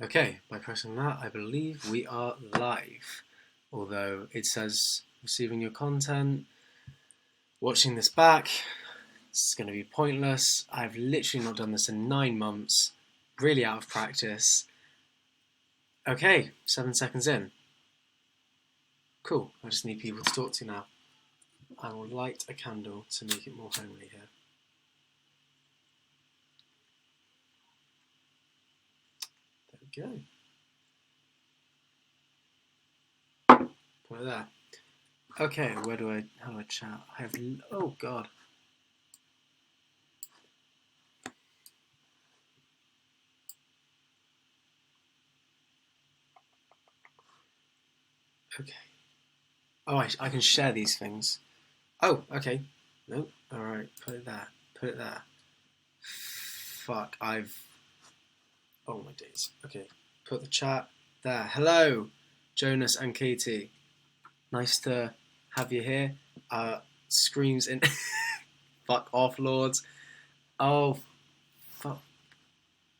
Okay, by pressing that, I believe we are live. Although it says receiving your content, watching this back, it's going to be pointless. I've literally not done this in 9 months, really out of practice. Okay, 7 seconds in. Cool, I just need people to talk to now. I will light a candle to make it more homely here. There we go. Put it there. Okay, how do I chat? I have, oh god. Okay. Oh, I can share these things. Oh, okay. Nope. Alright, put it there. Put it there. Fuck, oh my days. Okay, put the chat there. Hello, Jonas and Katie. Nice to have you here. Screams in... Fuck off, lords. Oh, fuck.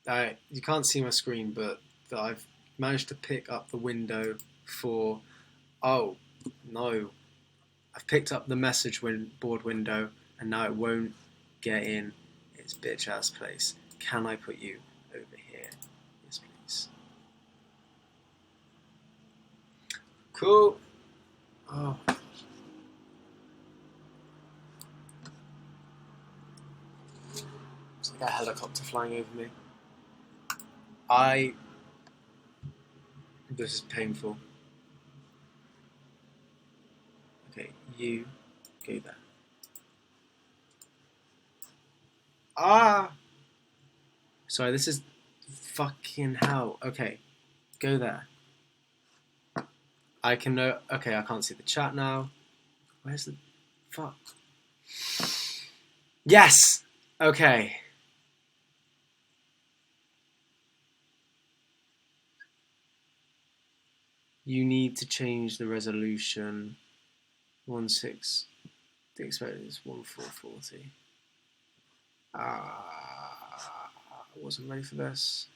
Alright, you can't see my screen, but I've managed to pick up the window for... Oh, no. I've picked up the message board window, and now it won't get in its bitch ass place. Can I put you over here? Yes, please. Cool. Oh. It's like a helicopter flying over me. This is painful. Okay, you go there. Ah! Sorry, this is fucking hell. Okay, go there. I can know. Okay, I can't see the chat now. Where's the fuck? Yes! Okay. You need to change the resolution. 1.6. The expected is 1.440. I wasn't ready for this.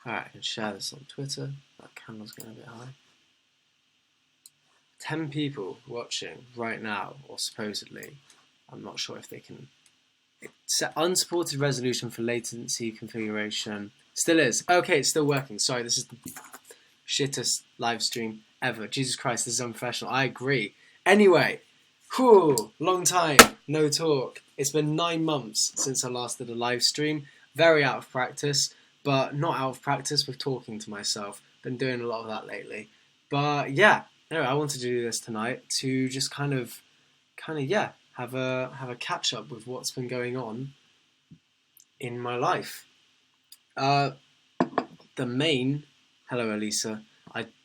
Alright, I can share this on Twitter. That candle's getting a bit high. 10 people watching right now, or supposedly. I'm not sure if they can. It's unsupported resolution for latency configuration. Still is. Okay, it's still working. Sorry, this is the shittest live stream ever. Jesus Christ, this is unprofessional. I agree. Anyway, whew, long time, no talk. It's been 9 months since I last did a live stream. Very out of practice, but not out of practice with talking to myself. Been doing a lot of that lately. But yeah, anyway, I wanted to do this tonight to just kind of yeah, have a catch up with what's been going on in my life. The main... Hello, Elisa.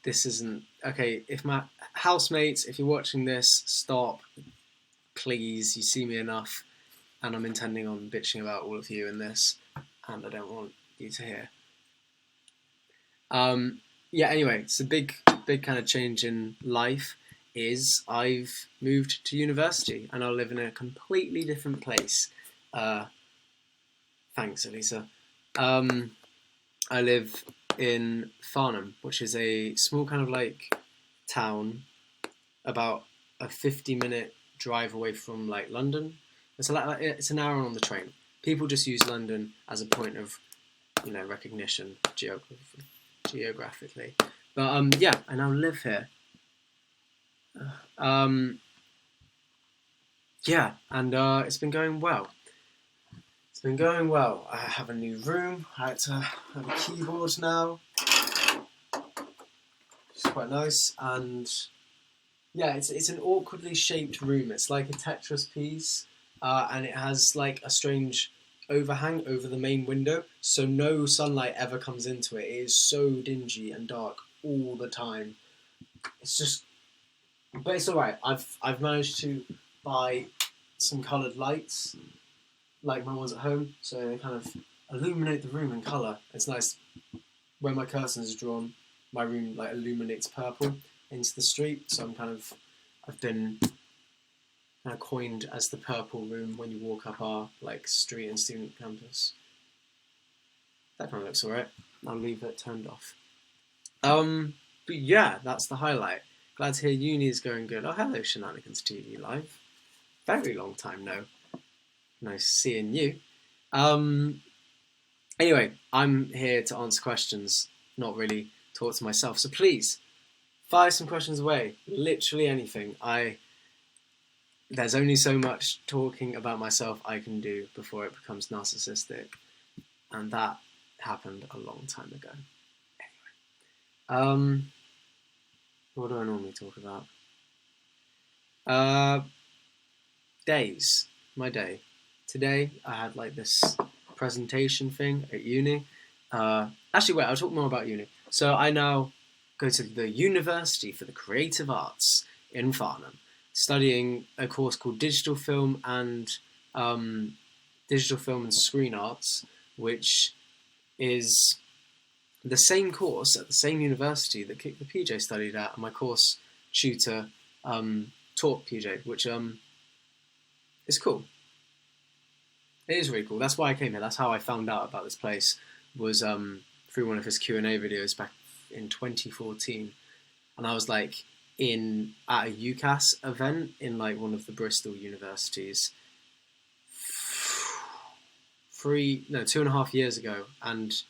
This isn't... Okay, if my housemates, if you're watching this, stop. Please, you see me enough. And I'm intending on bitching about all of you in this. And I don't want you to hear. Yeah, anyway, it's a big kind of change in life is I've moved to university and I'll live in a completely different place. Thanks, Elisa. I live in Farnham, which is a small kind of like town, about a 50-minute drive away from like London. It's an hour on the train. People just use London as a point of, recognition geographically. But yeah, I now live here. Yeah, and it's been going well. It's been going well. I have a new room. I had to have a keyboard now. It's quite nice. And yeah, it's an awkwardly shaped room. It's like a Tetris piece. And it has like a strange overhang over the main window. So no sunlight ever comes into it. It is so dingy and dark all the time. It's just... But it's alright. I've managed to buy some coloured lights, like my ones at home, so they kind of illuminate the room in colour. It's nice. When my curtain is drawn, my room like illuminates purple into the street. So I've been kind of coined as the purple room when you walk up our like street and student campus. That kind of looks alright. I'll leave it turned off. But yeah, that's the highlight. Glad to hear uni is going good. Oh, hello, Shenanigans TV Live. Very long time no. Nice seeing you. Anyway, I'm here to answer questions, not really talk to myself. So please, fire some questions away. Literally anything. There's only so much talking about myself I can do before it becomes narcissistic. And that happened a long time ago. Anyway. What do I normally talk about? Days. My day. Today I had like this presentation thing at uni. Actually, wait, I'll talk more about uni. So I now go to the University for the Creative Arts in Farnham, studying a course called Digital Film and Screen Arts, which is the same course at the same university that the PJ studied at, and my course tutor taught PJ, which is cool. It is really cool. That's why I came here. That's how I found out about this place, was through one of his Q&A videos back in 2014. And I was like at a UCAS event in like one of the Bristol universities 2.5 years ago, and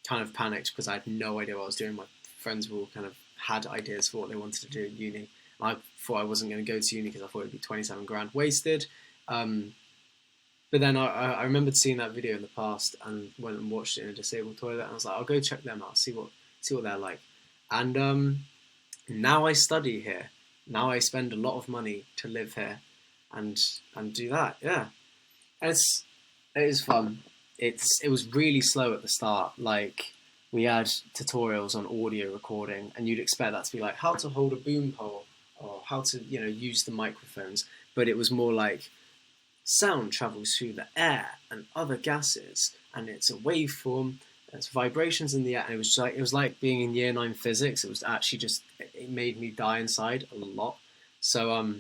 kind of panicked because I had no idea what I was doing. My friends all kind of had ideas for what they wanted to do at uni. I thought I wasn't going to go to uni because I thought it'd be 27 grand wasted. But then I remembered seeing that video in the past and went and watched it in a disabled toilet, and I was like, I'll go check them out, see what they're like. And now I study here. Now I spend a lot of money to live here and do that. Yeah, and it is fun. It was really slow at the start. Like, we had tutorials on audio recording, and you'd expect that to be like how to hold a boom pole or how to use the microphones, but it was more like sound travels through the air and other gases, and it's a waveform. There's vibrations in the air, and it was like being in year 9 physics. It was actually it made me die inside a lot. So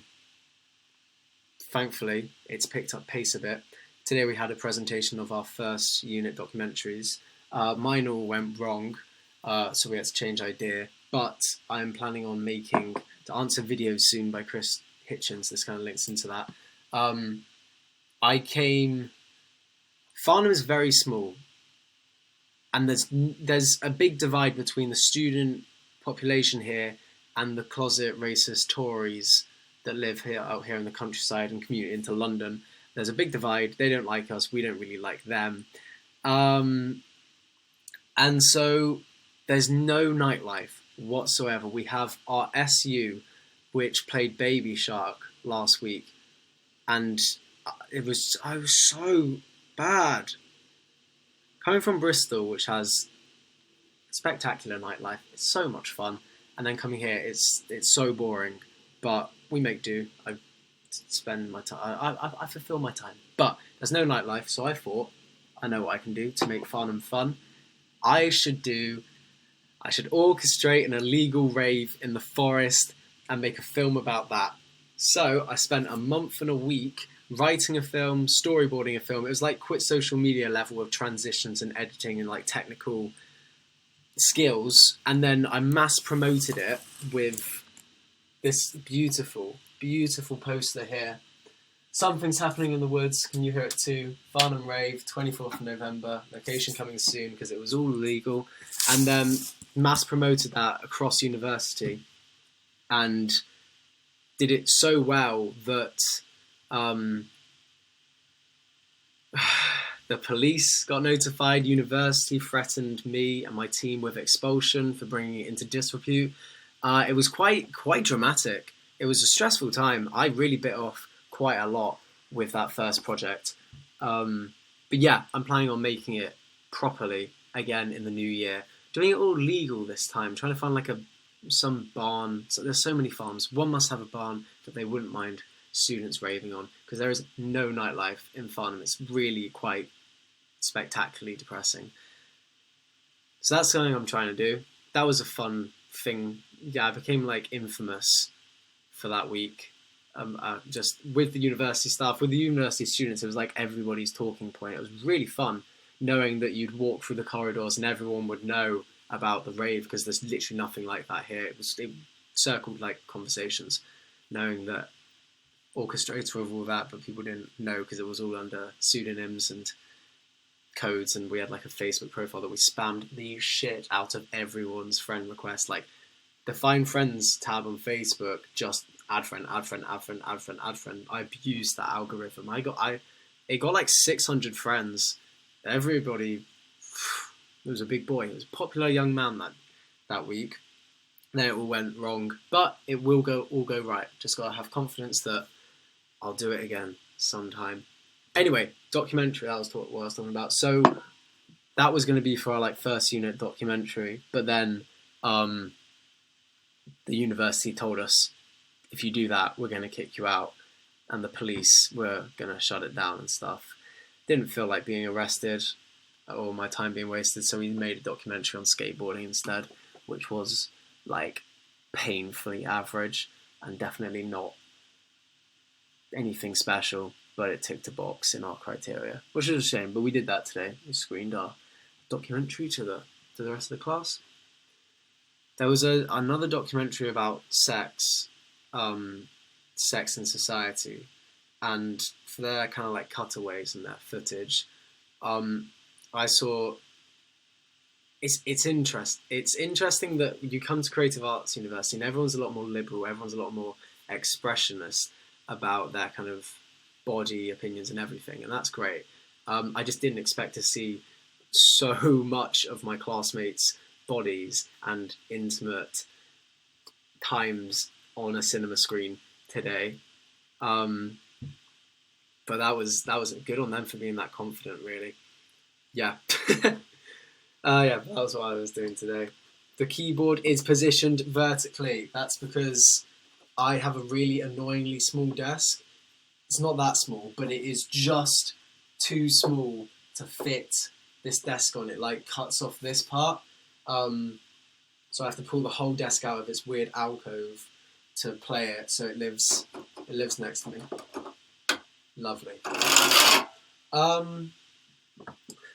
thankfully, it's picked up pace a bit. Today we had a presentation of our first unit documentaries. Mine all went wrong, so we had to change idea. But I'm planning on making To Answer Videos Soon by Chris Hitchens. This kind of links into that. Farnham is very small, and there's a big divide between the student population here and the closet racist Tories that live out here in the countryside and commute into London. There's a big divide. They don't like us. We don't really like them. And so there's no nightlife whatsoever. We have our SU, which played Baby Shark last week, and I was so bad. Coming from Bristol, which has spectacular nightlife, it's so much fun, and then coming here, it's so boring. But we make do. I spend my time. I fulfill my time. But there's no nightlife, so I thought I know what I can do to make Farnham fun. I should orchestrate an illegal rave in the forest and make a film about that. So I spent a month and a week writing a film, storyboarding a film. It was like Quit Social Media level of transitions and editing and like technical skills. And then I mass promoted it with this beautiful, beautiful poster here. Something's happening in the woods. Can you hear it too? Farnham Rave, 24th of November. Location coming soon because it was all illegal. And then mass promoted that across university and did it so well that the police got notified. University threatened me and my team with expulsion for bringing it into disrepute. It was quite dramatic. It was a stressful time. I really bit off quite a lot with that first project. But yeah, I'm planning on making it properly again in the new year. Doing it all legal this time. Trying to find like some barn. So there's so many farms. One must have a barn that they wouldn't mind students raving on, because there is no nightlife in Farnham. It's really quite spectacularly depressing. So that's something I'm trying to do. That was a fun thing. Yeah, I became like infamous for that week. Just with the university staff, with the university students, it was like everybody's talking point. It was really fun knowing that you'd walk through the corridors and everyone would know about the rave, because there's literally nothing like that here. It circled like conversations, knowing that orchestrator of all that, but people didn't know because it was all under pseudonyms and codes, and we had like a Facebook profile that we spammed the shit out of everyone's friend request. Like the Find Friends tab on Facebook, just add friend, add friend, add friend, add friend, add friend. I abused that algorithm. It got like 600 friends. Everybody, it was a big boy. It was a popular young man that week. Then it all went wrong, but it will all go right. Just gotta have confidence that I'll do it again sometime. Anyway, documentary, that was what I was talking about. So that was going to be for our like first unit documentary, but then the university told us, if you do that, we're going to kick you out, and the police were going to shut it down and stuff. Didn't feel like being arrested or my time being wasted, so we made a documentary on skateboarding instead, which was like painfully average and definitely not anything special, but it ticked a box in our criteria, which is a shame, but we did that today. We screened our documentary to the rest of the class. There was another documentary about sex in society, and for their kind of like cutaways and their footage, I saw it's interesting that you come to Creative Arts University and everyone's a lot more liberal, everyone's a lot more expressionist about their kind of body opinions and everything, and that's great. I just didn't expect to see so much of my classmates' bodies and intimate times on a cinema screen today. But that was good on them for being that confident, really. Yeah. Yeah, that was what I was doing today. The keyboard is positioned vertically. That's because I have a really annoyingly small desk. It's not that small, but it is just too small to fit this desk on. It like cuts off this part. So I have to pull the whole desk out of its weird alcove to play it, so it lives next to me. Lovely.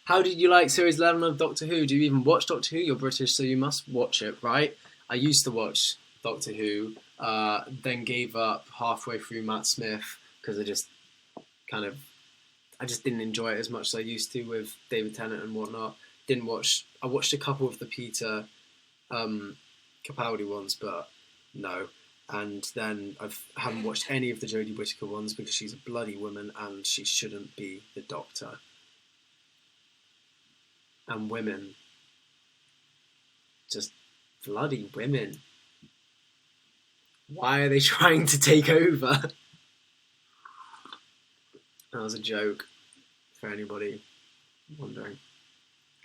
How did you like Series 11 of Doctor Who? Do you even watch Doctor Who? You're British, so you must watch it, right? I used to watch Doctor Who, then gave up halfway through Matt Smith, because I just didn't enjoy it as much as I used to with David Tennant and whatnot. I watched a couple of the Peter Capaldi ones, but no. And then I haven't watched any of the Jodie Whittaker ones because she's a bloody woman and she shouldn't be the Doctor. And women, just bloody women. Why are they trying to take over? That was a joke, for anybody wondering.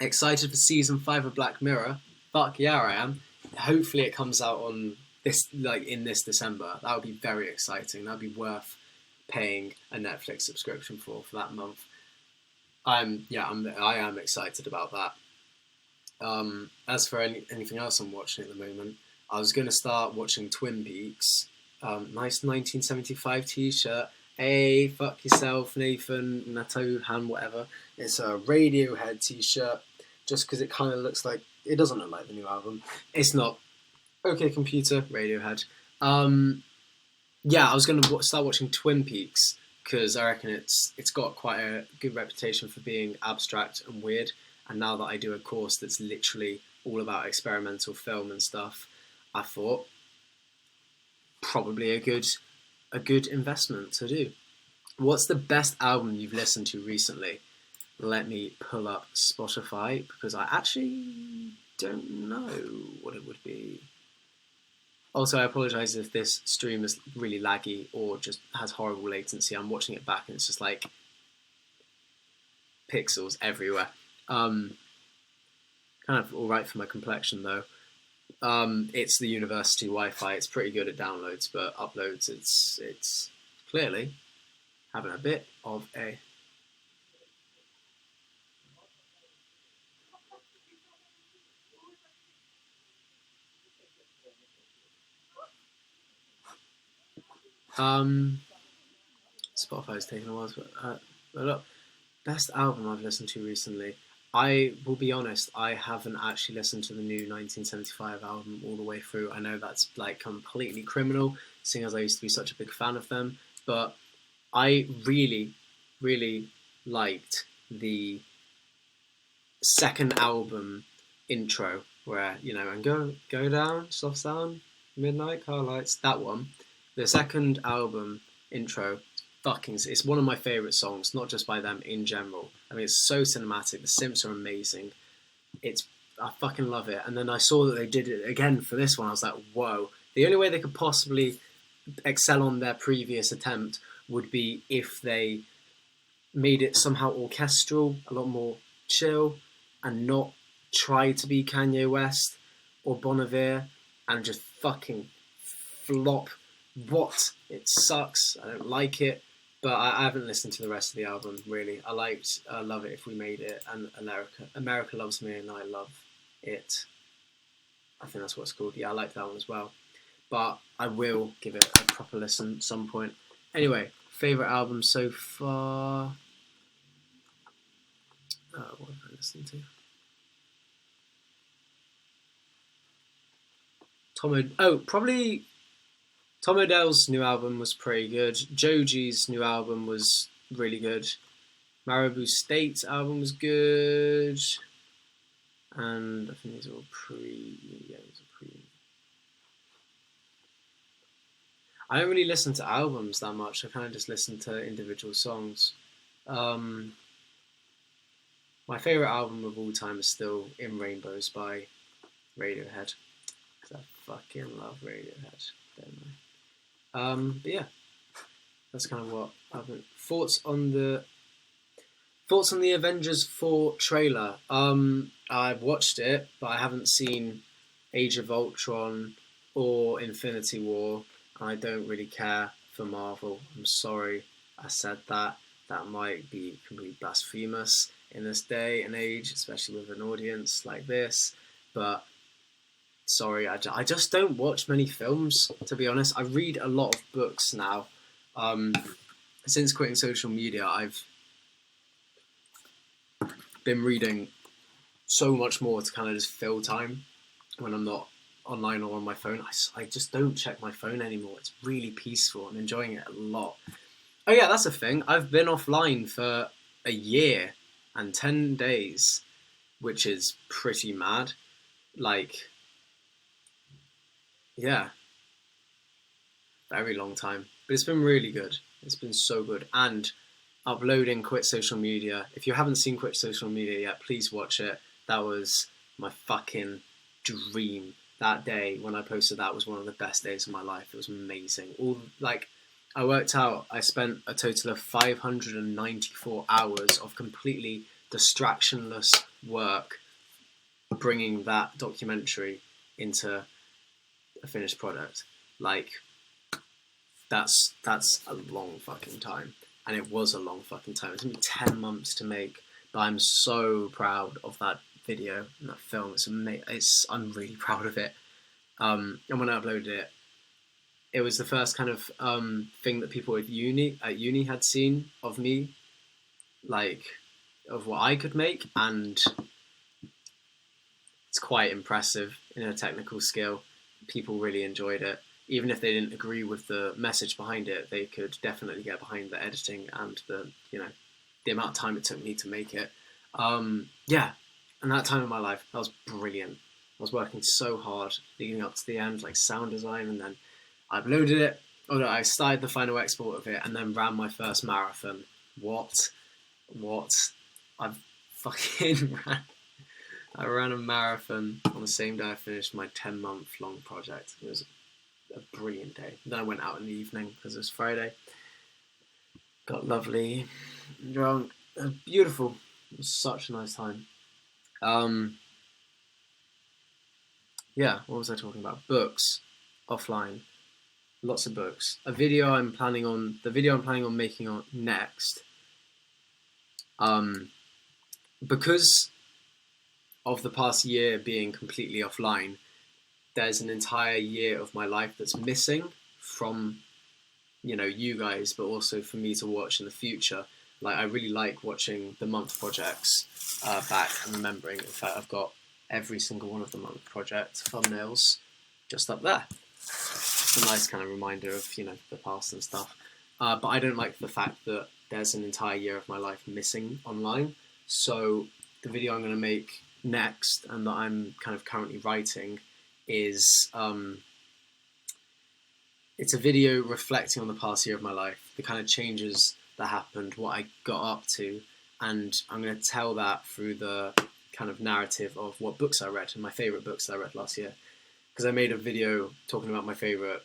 Excited for season 5 of Black Mirror? Fuck yeah, I am. Hopefully it comes out on in this December. That would be very exciting. That would be worth paying a Netflix subscription for that month. I am excited about that. As for anything else I'm watching at the moment, I was going to start watching Twin Peaks. Nice 1975 t-shirt. Hey, fuck yourself, Nathan, Nato, Han, whatever. It's a Radiohead t-shirt, just because it kind of looks like... It doesn't look like the new album. It's not. Okay, computer, Radiohead. Yeah, I was going to start watching Twin Peaks, because I reckon it's got quite a good reputation for being abstract and weird, and now that I do a course that's literally all about experimental film and stuff, I thought probably a good investment to do. What's the best album you've listened to recently? Let me pull up Spotify, because I actually don't know what it would be. Also, I apologise if this stream is really laggy or just has horrible latency. I'm watching it back and it's just like pixels everywhere. Kind of alright for my complexion though. It's the university Wi-Fi. It's pretty good at downloads, but uploads it's clearly having a bit of a... Spotify's taking a while, but look, best album I've listened to recently. I will be honest, I haven't actually listened to the new 1975 album all the way through. I know that's like completely criminal, seeing as I used to be such a big fan of them, but I really, really liked the second album intro where, you know, and go down, soft sound, midnight car lights, that one. The second album intro, it's one of my favourite songs, not just by them, in general. I mean, it's so cinematic, the synths are amazing, I fucking love it. And then I saw that they did it again for this one. I was like, whoa. The only way they could possibly excel on their previous attempt would be if they made it somehow orchestral, a lot more chill, and not try to be Kanye West or Bon Iver and just fucking flop. What? It sucks. I don't like it. But I haven't listened to the rest of the album, really. I liked Love It If We Made It and America Loves Me and I Love It. I think that's what it's called. Yeah, I like that one as well. But I will give it a proper listen at some point. Anyway, favourite album so far... what have I listened to? Probably Tom Odell's new album was pretty good. Joji's new album was really good. Marabou State's album was good. And I think these are all I don't really listen to albums that much. I kind of just listen to individual songs. My favourite album of all time is still In Rainbows by Radiohead. Because I fucking love Radiohead, don't I? But yeah, that's kind of what I've been... Thoughts on the Avengers 4 trailer. I've watched it, but I haven't seen Age of Ultron or Infinity War, and I don't really care for Marvel. I'm sorry I said that. That might be completely blasphemous in this day and age, especially with an audience like this, but sorry, I just don't watch many films, to be honest. I read a lot of books now. Since quitting social media, I've been reading so much more to kind of just fill time when I'm not online or on my phone. I just don't check my phone anymore. It's really peaceful. I'm enjoying it a lot. Oh yeah, that's a thing. I've been offline for a year and 10 days, which is pretty mad. Like, yeah, very long time. But it's been really good. It's been so good. And uploading Quit Social Media. If you haven't seen Quit Social Media yet, please watch it. That was my fucking dream. That day when I posted that was one of the best days of my life. It was amazing. I worked out, I spent a total of 594 hours of completely distractionless work bringing that documentary into a finished product. Like, that's a long fucking time. And it was a long fucking time. It took me 10 months to make, but I'm so proud of that video and that film. I'm really proud of it. And when I uploaded it, it was the first kind of thing that people at uni had seen of me, like, of what I could make, and it's quite impressive in a technical skill. People really enjoyed it. Even if they didn't agree with the message behind it, they could definitely get behind the editing and the amount of time it took me to make it. Yeah, and that time in my life, that was brilliant. I was working so hard leading up to the end, like sound design, and then I uploaded it. Oh no, I started the final export of it and then ran my first marathon. What? I fucking ran. I ran a marathon on the same day I finished my 10-month long project. It was a brilliant day. Then I went out in the evening because it was Friday. Got lovely, drunk, beautiful. It was such a nice time. Yeah, what was I talking about? Books, offline. lots of books. The video I'm planning on making on next, because of the past year being completely offline, there's an entire year of my life that's missing from, you guys, but also for me to watch in the future. Like, I really like watching the month projects back and remembering. In fact, I've got every single one of the month project thumbnails just up there. It's a nice kind of reminder of, the past and stuff. But I don't like the fact that there's an entire year of my life missing online. So the video I'm going to make next, and that I'm kind of currently writing, is it's a video reflecting on the past year of my life, the kind of changes that happened, what I got up to, and I'm going to tell that through the kind of narrative of what books I read and my favourite books that I read last year. Because I made a video talking about my favourite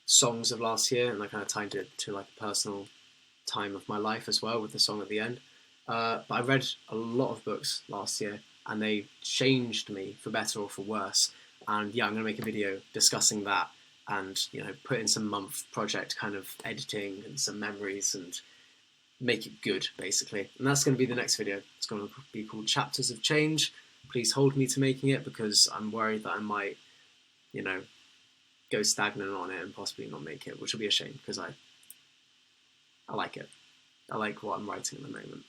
songs of last year, and I kind of tied it to like a personal time of my life as well, with the song at the end. But I read a lot of books last year, and they changed me for better or for worse. And yeah, I'm going to make a video discussing that, and put in some month project kind of editing and some memories and make it good, basically. And that's going to be the next video. It's going to be called Chapters of Change. Please hold me to making it, because I'm worried that I might, go stagnant on it and possibly not make it, which will be a shame, because I like it. I like what I'm writing at the moment.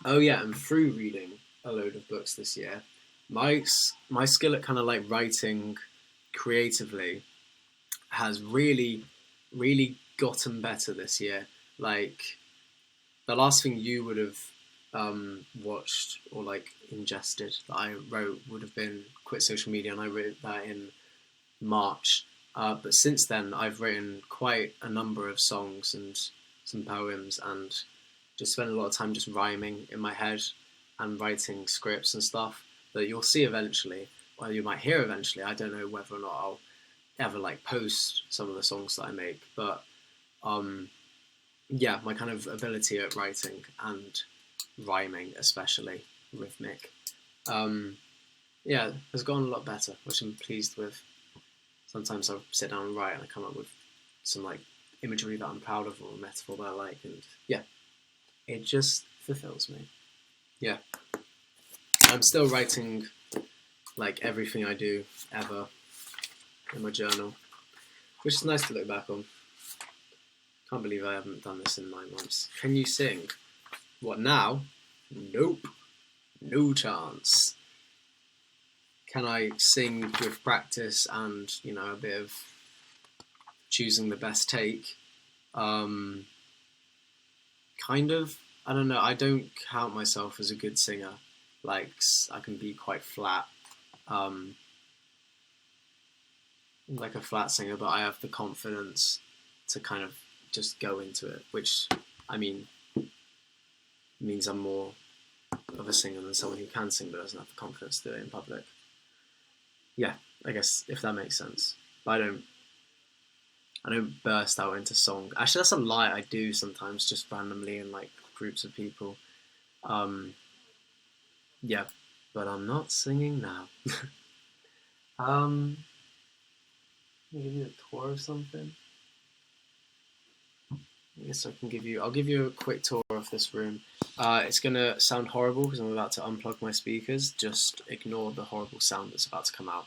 Oh yeah, and through reading a load of books this year, my skill at kind of like writing creatively has really, really gotten better this year. Like, the last thing you would have watched or like ingested that I wrote would have been Quit Social Media, and I wrote that in March. But since then, I've written quite a number of songs and some poems, and just spent a lot of time just rhyming in my head and writing scripts and stuff that you'll see eventually, or you might hear eventually. I don't know whether or not I'll ever like post some of the songs that I make, but yeah, my kind of ability at writing and rhyming, especially rhythmic, yeah, has gotten a lot better, which I'm pleased with. Sometimes I'll sit down and write, and I come up with some like imagery that I'm proud of, or a metaphor that I like, and yeah, it just fulfills me. Yeah, I'm still writing like everything I do ever in my journal, which is nice to look back on. Can't believe I haven't done this in 9 months. Can you sing? What now? Nope. No chance. Can I sing with practice and, a bit of choosing the best take? Kind of. I don't know. I don't count myself as a good singer. Like, I can be quite flat. Like a flat singer, but I have the confidence to kind of just go into it, which, means I'm more of a singer than someone who can sing but doesn't have the confidence to do it in public. Yeah, I guess, if that makes sense. But I don't burst out into song. Actually, that's a lie. I do sometimes, just randomly in like groups of people. Yeah, but I'm not singing now. Maybe a tour or something. I guess I'll give you a quick tour of this room. It's gonna sound horrible because I'm about to unplug my speakers. Just ignore the horrible sound that's about to come out.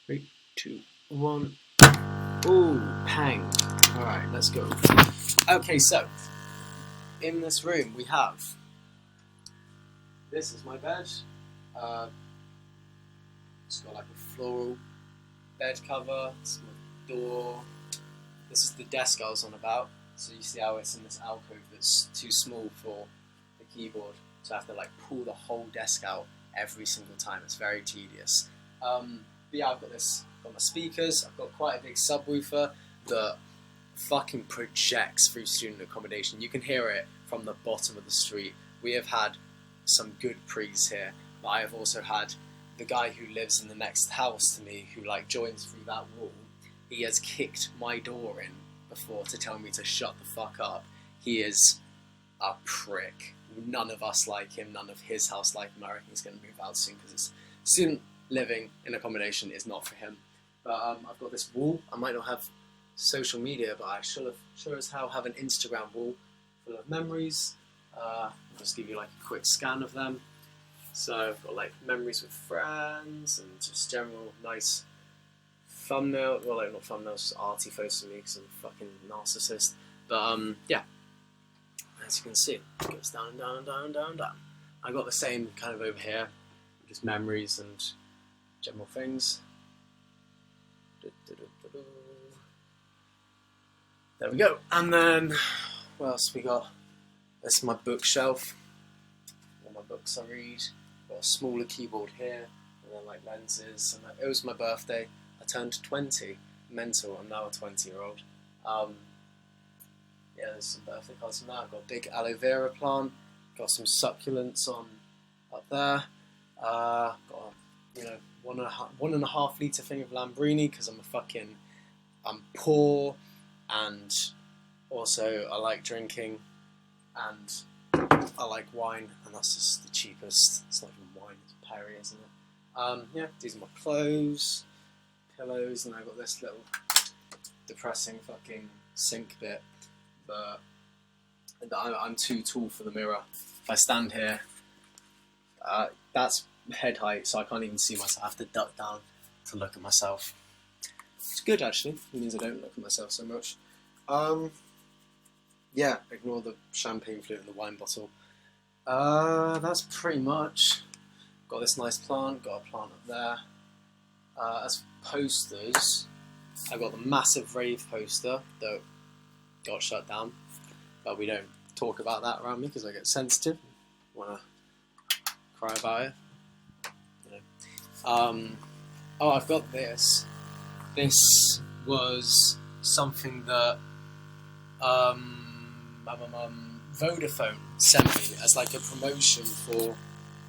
3, 2, 1. Ooh, pang. Alright, let's go. Okay, so, in this room we have, this is my bed. It's got like a floral bed cover. It's my door. This is the desk I was on about. So you see how it's in this alcove that's too small for the keyboard. So I have to like pull the whole desk out every single time. It's very tedious. But yeah, I've got my speakers. I've got quite a big subwoofer that fucking projects through student accommodation. You can hear it from the bottom of the street. We have had some good prees here, but I have also had the guy who lives in the next house to me, who like joins through that wall. He has kicked my door in before to tell me to shut the fuck up. He is a prick. None of us like him. None of his house like him. I reckon he's going to move out soon because student living in accommodation is not for him. But I've got this wall. I might not have social media, but I sure as hell have an Instagram wall full of memories. I'll just give you like a quick scan of them. So I've got like memories with friends and just general nice thumbnail. Well, like not thumbnails, just arty photos of me because I'm a fucking narcissist. But yeah, as you can see, it goes down and down and down and down and down. I got the same kind of over here, just memories and general things. There we go. And then what else we got? This is my bookshelf. All my books I read. Got a smaller keyboard here, and then like lenses. And it was my birthday. I turned 20. Mental. I'm now a 20-year-old. Yeah, there's some birthday cards from that. I've got a big aloe vera plant. Got some succulents on up there. Got a, 1.5 litre thing of Lambrini because I'm poor, and also I like drinking, and I like wine, and that's just the cheapest. It's not even wine, it's Perry, isn't it? Yeah, these are my clothes, pillows, and I've got this little depressing fucking sink bit, but I'm too tall for the mirror. If I stand here, that's head height, so I can't even see myself. I have to duck down to look at myself. It's good actually. It means I don't look at myself so much. Yeah, ignore the champagne flute and the wine bottle. That's pretty much. Got this nice plant. Got a plant up there. As posters, I got the massive rave poster that got shut down, but we don't talk about that around me because I get sensitive. Wanna cry about it. Oh, I've got this. This was something that Vodafone sent me as like a promotion for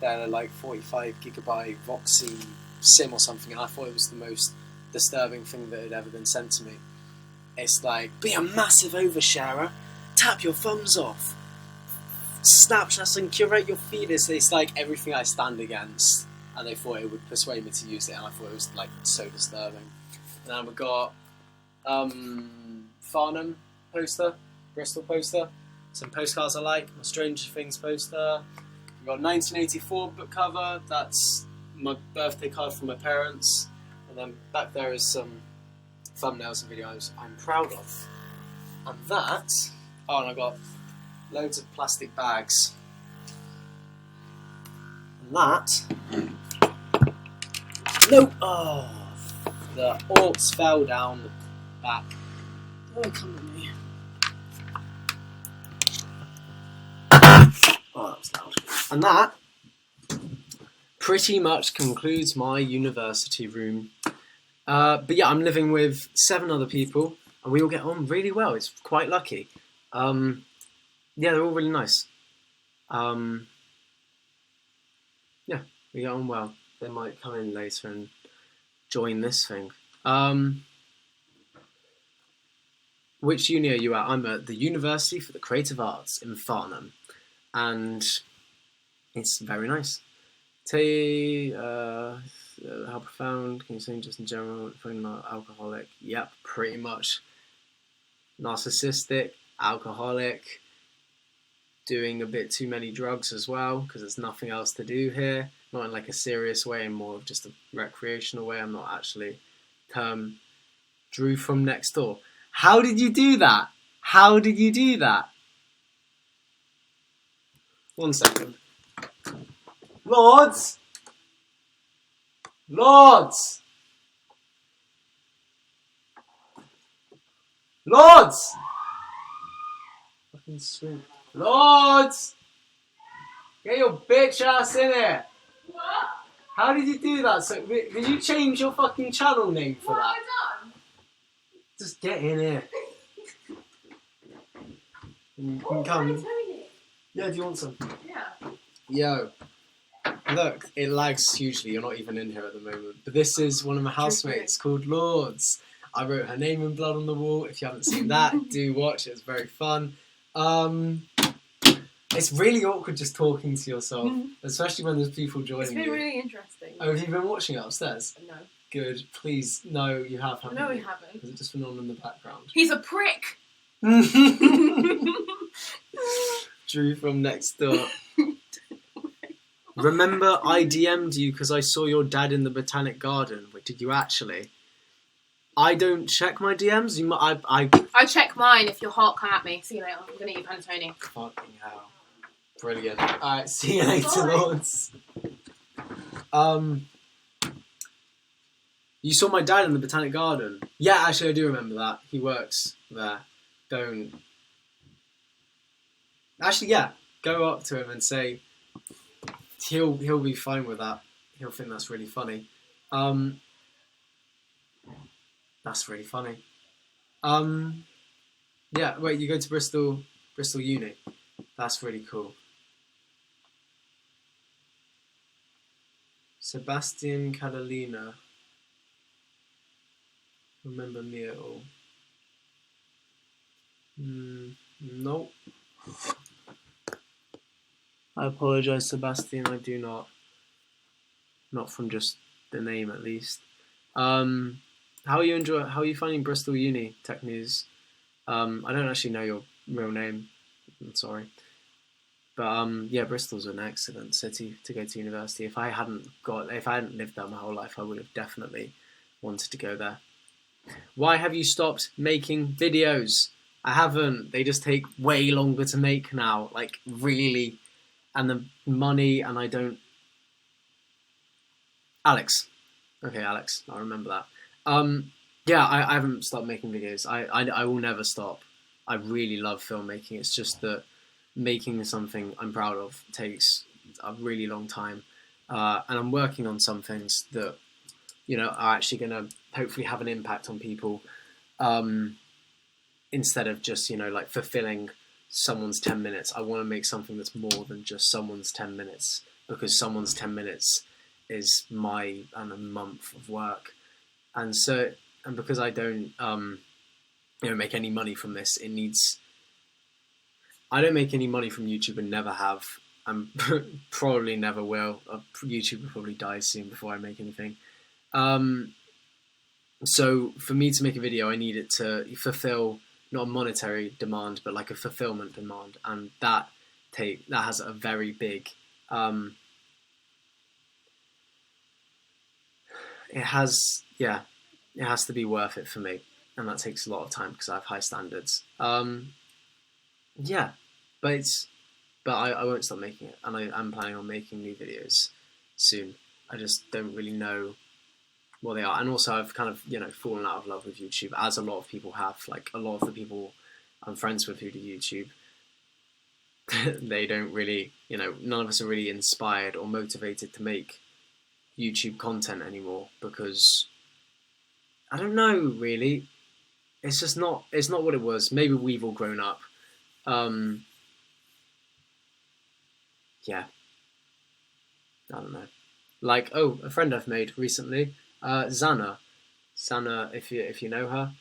their like 45GB Voxy SIM or something, and I thought it was the most disturbing thing that had ever been sent to me. It's like, be a massive oversharer, tap your thumbs off, Snapchat and curate your feed. It's like everything I stand against. And they thought it would persuade me to use it, and I thought it was like so disturbing. And then we got Farnham poster, Bristol poster, some postcards I like, my Stranger Things poster. We got 1984 book cover. That's my birthday card from my parents. And then back there is some thumbnails and videos I'm proud of. And that. Oh, and I got loads of plastic bags. And that. Nope! Oh, the alts fell down the back. Oh, come at me. Oh, that was loud. And that pretty much concludes my university room. But yeah, I'm living with 7 other people, and we all get on really well. It's quite lucky. Yeah, they're all really nice. Yeah, we get on well. They might come in later and join this thing. Which uni are you at? I'm at the University for the Creative Arts in Farnham, and it's very nice. How profound can you say just in general? Probably not alcoholic. Yep, pretty much. Narcissistic, alcoholic, doing a bit too many drugs as well because there's nothing else to do here. Not in like a serious way, in more of just a recreational way. I'm not actually Drew from next door. How did you do that? How did you do that? 1 second. Lords! Lords! Lords! Fucking swing. Lords! Get your bitch ass in here! What? How did you do that? So, did you change your fucking channel name for What that? have I done? Just get in here. You can come. Yeah, do you want some? Yeah. Yo. Look, it lags hugely. You're not even in here at the moment. But this is one of my housemates called Lords. I wrote her name in blood on the wall. If you haven't seen that, do watch. It's very fun. It's really awkward just talking to yourself, especially when there's people joining you. It's been really interesting. Oh, have you been watching it upstairs? No. Good. Please, no, you haven't No, we you? haven't. Is it just been on in the background? He's a prick! Drew from next door. Remember, I DM'd you because I saw your dad in the Botanic Garden. Wait, did you actually? I don't check my DMs. You, I check mine if you're hot. Come at me. See you later. I'm gonna eat panettone. Fucking hell! Brilliant. All right, see you later, Sorry. Lords. You saw my dad in the Botanic Garden. Yeah, actually, I do remember that. He works there. Don't. Actually, yeah. Go up to him and say. He'll be fine with that. He'll think that's really funny. That's really funny. Yeah. Wait, you go to Bristol Uni. That's really cool. Sebastian Catalina. Remember me at all? Nope. I apologise, Sebastian. I do not. Not from just the name, at least. How are you finding Bristol Uni? Tech News. I don't actually know your real name. I'm sorry. But yeah, Bristol's an excellent city to go to university. If I hadn't lived there my whole life, I would have definitely wanted to go there. Why have you stopped making videos? I haven't. They just take way longer to make now. Like, really. And the money, and I don't... Alex. Okay, Alex. I remember that. Yeah, I haven't stopped making videos. I will never stop. I really love filmmaking. It's just that making something I'm proud of takes a really long time. And I'm working on some things that, are actually going to hopefully have an impact on people, instead of just, like fulfilling someone's 10 minutes. I want to make something that's more than just someone's 10 minutes, because someone's 10 minutes is my month of work. And because I don't make any money from this, I don't make any money from YouTube and never have, and probably never will. YouTube will probably die soon before I make anything. So for me to make a video, I need it to fulfill not a monetary demand, but like a fulfillment demand, and that has a very big. It has to be worth it for me, and that takes a lot of time because I have high standards. Yeah, but I won't stop making it, and I'm planning on making new videos soon. I just don't really know what they are, and also I've kind of fallen out of love with YouTube, as a lot of people have. Like, a lot of the people I'm friends with who do YouTube, they don't really, none of us are really inspired or motivated to make YouTube content anymore, because I don't know, really. It's just not. It's not what it was. Maybe we've all grown up. Yeah. I don't know. Like, a friend I've made recently, Zana, if you know her,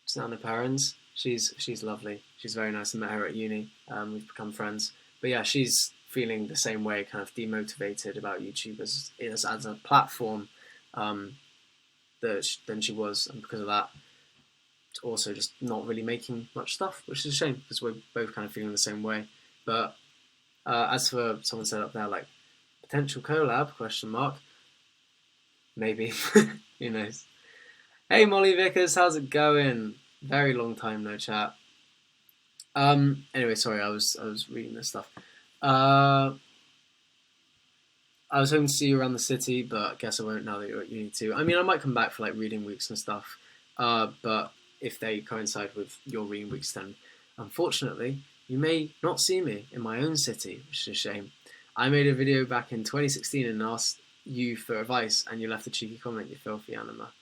Zana Perrins. She's lovely. She's very nice. I met her at uni. We've become friends. But yeah, she's feeling the same way, kind of demotivated about YouTube as a platform, than she was, and because of that, also just not really making much stuff, which is a shame because we're both kind of feeling the same way. But as for someone said up there, like, potential collab ? Maybe. Who knows? Hey Molly Vickers, how's it going? Very long time no chat. Anyway, sorry, I was reading this stuff. I was hoping to see you around the city, but I guess I won't now that you're at uni too. I mean, I might come back for like reading weeks and stuff, but if they coincide with your reading weeks, then unfortunately you may not see me in my own city, which is a shame. I made a video back in 2016 and asked you for advice, and you left a cheeky comment, you filthy anima.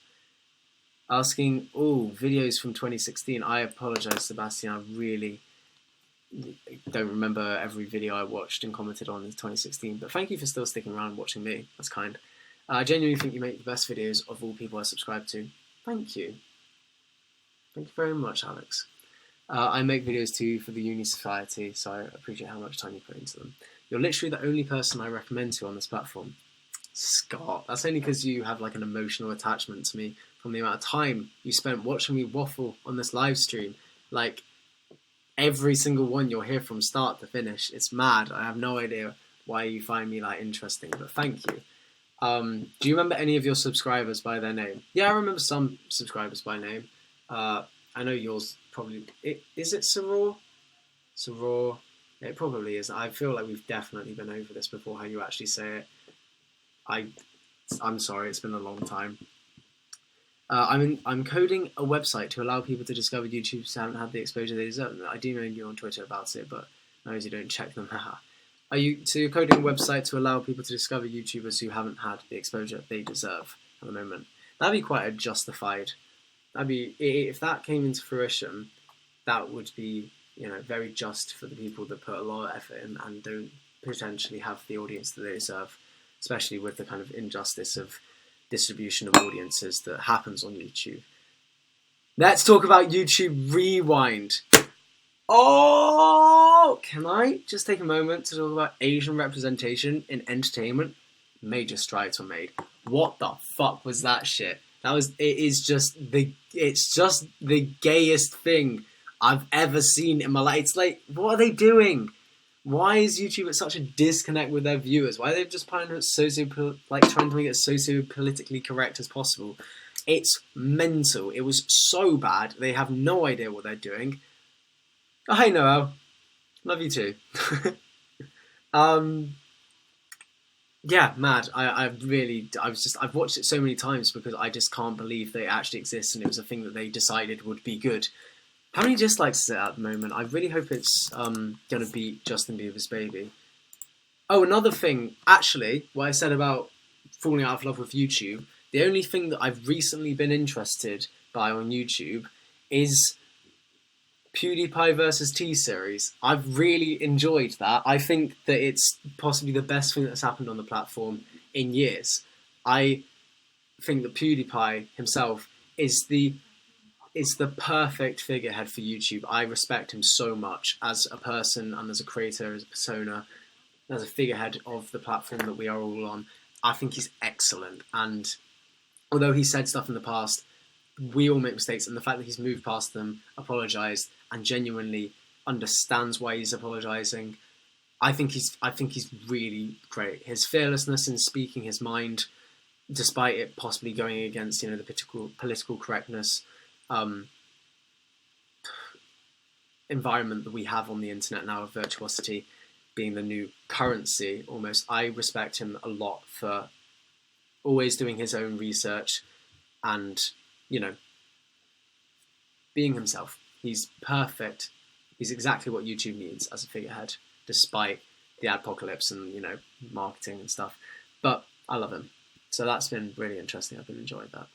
Asking videos from 2016. I apologise, Sebastian. I really don't remember every video I watched and commented on in 2016, but thank you for still sticking around and watching me. That's kind. I genuinely think you make the best videos of all people I subscribe to. Thank you. Thank you very much, Alex. I make videos too for the Uni Society, so I appreciate how much time you put into them. You're literally the only person I recommend to on this platform. Scott, that's only because you have like an emotional attachment to me from the amount of time you spent watching me waffle on this live stream. Like, every single one you'll hear from start to finish. It's mad. I have no idea why you find me like interesting, but thank you. Do you remember any of your subscribers by their name? Yeah, I remember some subscribers by name. I know yours probably... Is it Soror? Soror? It probably is. I feel like we've definitely been over this before, how you actually say it. I'm sorry, it's been a long time. I'm coding a website to allow people to discover YouTubers who haven't had the exposure they deserve. I do know you on Twitter about it, but those who don't check them. So you're coding a website to allow people to discover YouTubers who haven't had the exposure they deserve at the moment. That'd be quite a justified. If that came into fruition, that would be, you know, very just for the people that put a lot of effort in and don't potentially have the audience that they deserve, especially with the kind of injustice of distribution of audiences that happens on YouTube. Let's talk about YouTube Rewind. Oh, can I just take a moment to talk about Asian representation in entertainment? Major strides were made. What the fuck was that shit? It's just the gayest thing I've ever seen in my life. It's like, what are they doing? Why is YouTube at such a disconnect with their viewers? Why are they just trying to make it as socio-politically correct as possible? It's mental. It was so bad. They have no idea what they're doing. Oh, hey Noel. Love you too. Yeah, mad. I've watched it so many times because I just can't believe they actually exist and it was a thing that they decided would be good. How many dislikes is it at the moment? I really hope it's gonna beat Justin Bieber's Baby. Oh, another thing, actually, what I said about falling out of love with YouTube, the only thing that I've recently been interested by on YouTube is PewDiePie versus T-Series. I've really enjoyed that. I think that it's possibly the best thing that's happened on the platform in years. I think that PewDiePie himself is the perfect figurehead for YouTube. I respect him so much as a person and as a creator, as a persona, as a figurehead of the platform that we are all on. I think he's excellent. And although he said stuff in the past, we all make mistakes, and the fact that he's moved past them, apologised, and genuinely understands why he's apologising, I think he's really great. His fearlessness in speaking his mind, despite it possibly going against, you know, the political correctness environment that we have on the internet now, of virtuosity being the new currency almost. I respect him a lot for always doing his own research and, you know, being himself. He's perfect. He's exactly what YouTube needs as a figurehead, despite the adpocalypse and, you know, marketing and stuff. But I love him. So that's been really interesting. I've been enjoying that.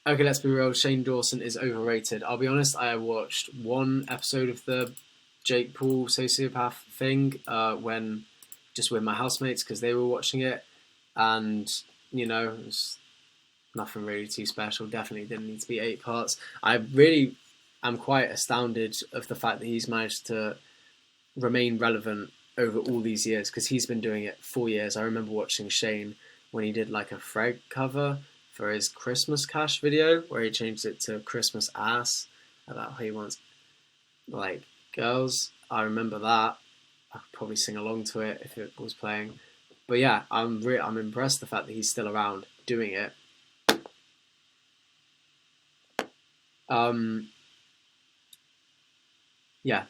Okay, let's be real. Shane Dawson is overrated. I'll be honest, I watched one episode of the Jake Paul sociopath thing with my housemates because they were watching it, and, you know, it was nothing really too special. Definitely didn't need to be 8 parts. I really am quite astounded of the fact that he's managed to remain relevant over all these years, because he's been doing it 4 years. I remember watching Shane when he did like a Freg cover for his Christmas Cash video, where he changed it to Christmas Ass, about how he wants, like, girls. I remember that. I could probably sing along to it if it was playing. But yeah, I'm impressed the fact that he's still around doing it. Yeah,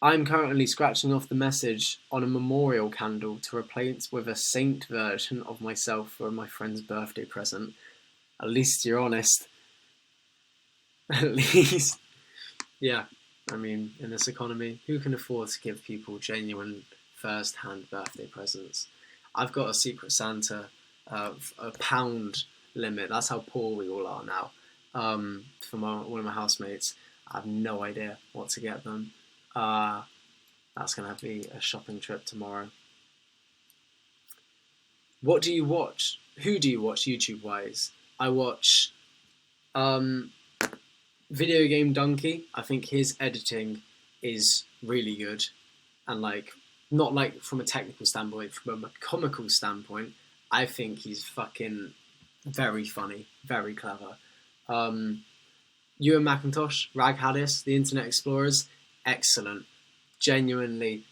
I'm currently scratching off the message on a memorial candle to replace with a saint version of myself for my friend's birthday present. At least you're honest. At least. Yeah, I mean, in this economy, who can afford to give people genuine first-hand birthday presents? I've got a Secret Santa of a £1 limit. That's how poor we all are now. For one of my housemates, I have no idea what to get them. That's going to have to be a shopping trip tomorrow. What do you watch? Who do you watch YouTube-wise? I watch Video Game Donkey. I think his editing is really good. And, like, not like from a technical standpoint, from a comical standpoint, I think he's fucking very funny, very clever. Ewan McIntosh, Rag Haddis, the Internet Explorers, excellent. Genuinely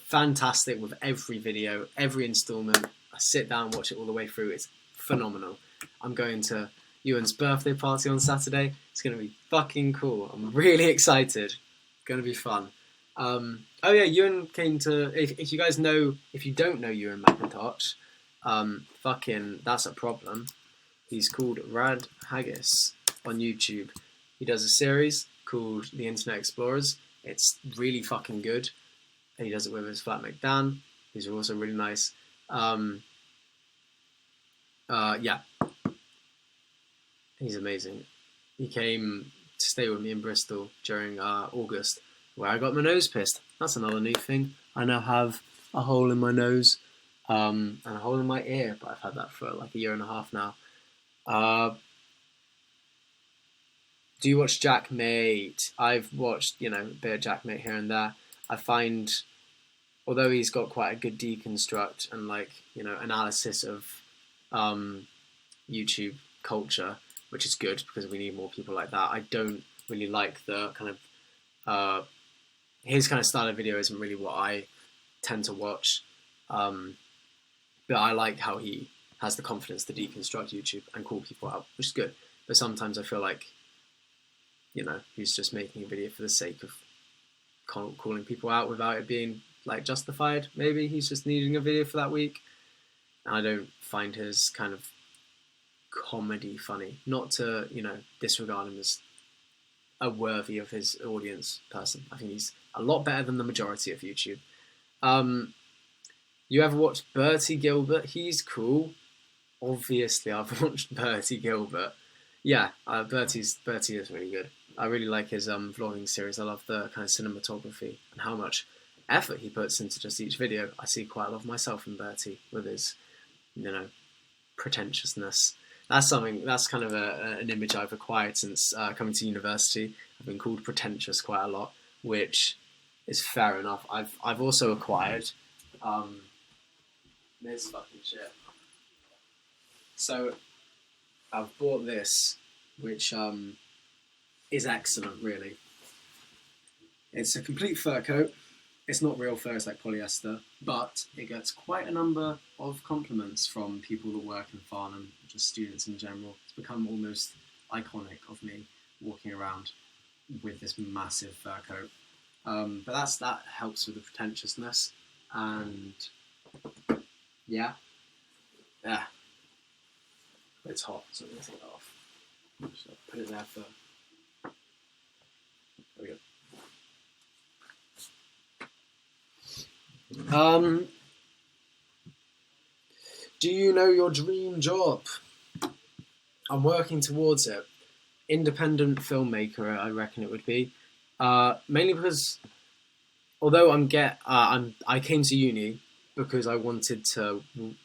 fantastic with every video, every installment. I sit down and watch it all the way through. It's phenomenal. I'm going to Ewan's birthday party on Saturday. It's going to be fucking cool. I'm really excited. It's going to be fun. Oh yeah, Ewan came to... If you guys know... If you don't know Ewan McIntosh, fucking... That's a problem. He's called Rad Haggis on YouTube. He does a series called The Internet Explorers. It's really fucking good. He does it with his flatmate Dan, who's also really nice. Yeah. He's amazing. He came to stay with me in Bristol during August, where I got my nose pierced. That's another new thing. I now have a hole in my nose and a hole in my ear, but I've had that for like a year and a half now. Do you watch Jackmate? I've watched, a bit of Jackmate here and there. I find, although he's got quite a good deconstruct and analysis of YouTube culture, which is good because we need more people like that. I don't really like the kind of his kind of style of video isn't really what I tend to watch, but I like how he has the confidence to deconstruct YouTube and call people out, which is good. But sometimes I feel like he's just making a video for the sake of calling people out without it being justified. Maybe he's just needing a video for that week. And I don't find his kind of comedy funny. Not to, disregard him as a worthy of his audience person. I think he's a lot better than the majority of YouTube. You ever watched Bertie Gilbert? He's cool. Obviously, I've watched Bertie Gilbert. Yeah, Bertie is really good. I really like his vlogging series. I love the kind of cinematography and how much effort he puts into just each video. I see quite a lot of myself in Bertie with his, pretentiousness. That's kind of an image I've acquired since coming to university. I've been called pretentious quite a lot, which is fair enough. I've also acquired this fucking shit. So I've bought this, which is excellent, really. It's a complete fur coat. It's not real fur, it's like polyester, but it gets quite a number of compliments from people that work in Farnham, just students in general. It's become almost iconic of me walking around with this massive fur coat. But that helps with the pretentiousness, and yeah. It's hot, so I'm going to take that off. So put it there for... There we go. Do you know your dream job? I'm working towards it. Independent filmmaker, I reckon it would be. Mainly because, although I came to uni because I wanted to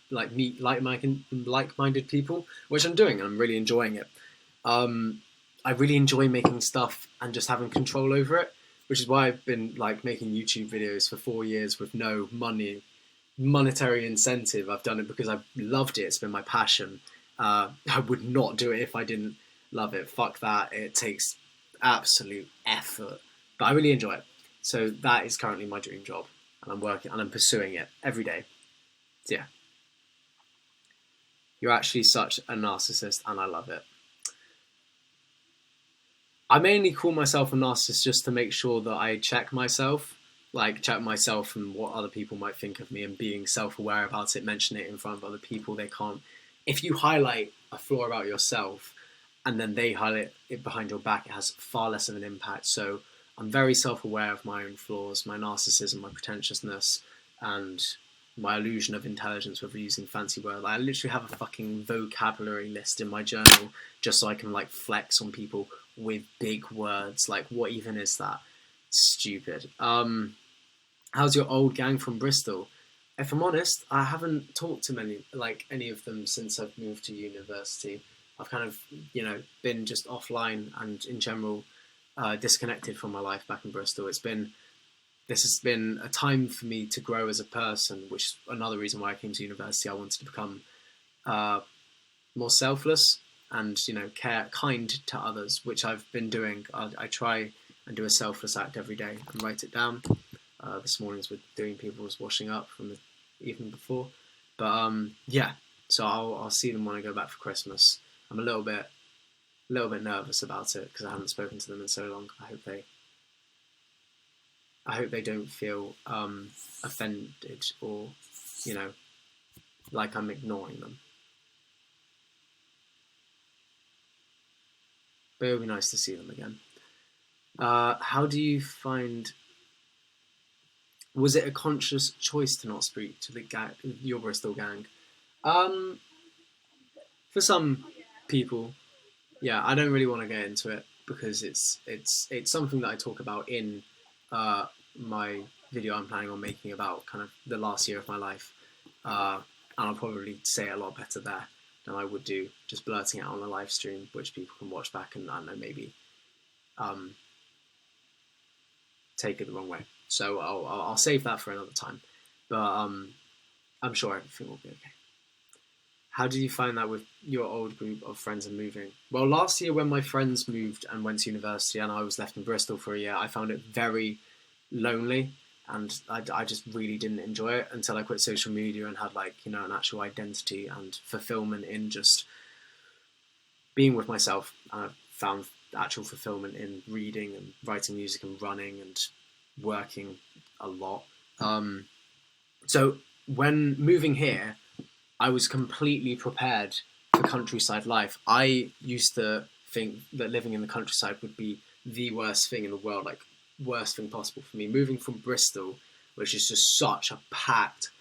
meet like-minded people, which I'm doing, and I'm really enjoying it. I really enjoy making stuff and just having control over it, which is why I've been making YouTube videos for 4 years with no monetary incentive. I've done it because I've loved it. It's been my passion. I would not do it if I didn't love it. Fuck that. It takes absolute effort, but I really enjoy it. So that is currently my dream job, and I'm working and I'm pursuing it every day. So yeah. You're actually such a narcissist, and I love it. I mainly call myself a narcissist just to make sure that I check myself and what other people might think of me, and being self-aware about it, mention it in front of other people. They can't... If you highlight a flaw about yourself and then they highlight it behind your back, it has far less of an impact. So I'm very self-aware of my own flaws, my narcissism, my pretentiousness, and my illusion of intelligence with using fancy words. I literally have a fucking vocabulary list in my journal just so I can flex on people with big words. What even is that? Stupid. How's your old gang from Bristol? If I'm honest, I haven't talked to any of them since I've moved to university. I've kind of, been just offline and in general disconnected from my life back in Bristol. It's been this has been a time for me to grow as a person, which is another reason why I came to university. I wanted to become more selfless and, you know, kind to others, which I've been doing. I try and do a selfless act every day and write it down. This morning's with doing people's washing up from the evening before. But yeah, so I'll see them when I go back for Christmas. I'm a little bit nervous about it because I haven't spoken to them in so long. I hope they don't feel offended or, you know, like I'm ignoring them. But it would be nice to see them again. How do you find... Was it a conscious choice to not speak to your Bristol gang? For some people, yeah. I don't really want to get into it because it's something that I talk about in my video I'm planning on making about kind of the last year of my life, and I'll probably say it a lot better there than I would do just blurting it out on a live stream, which people can watch back and, I don't know, maybe take it the wrong way. So I'll save that for another time. But I'm sure everything will be okay. How do you find that with your old group of friends and moving? Well, last year when my friends moved and went to university and I was left in Bristol for a year, I found it very lonely, and I just really didn't enjoy it until I quit social media and had, like, you know, an actual identity and fulfillment in just being with myself. I found actual fulfillment in reading and writing music and running and working a lot. So when moving here, I was completely prepared for countryside life. I used to think that living in the countryside would be the worst thing in the world, like worst thing possible for me. Moving from Bristol, which is just such a packed,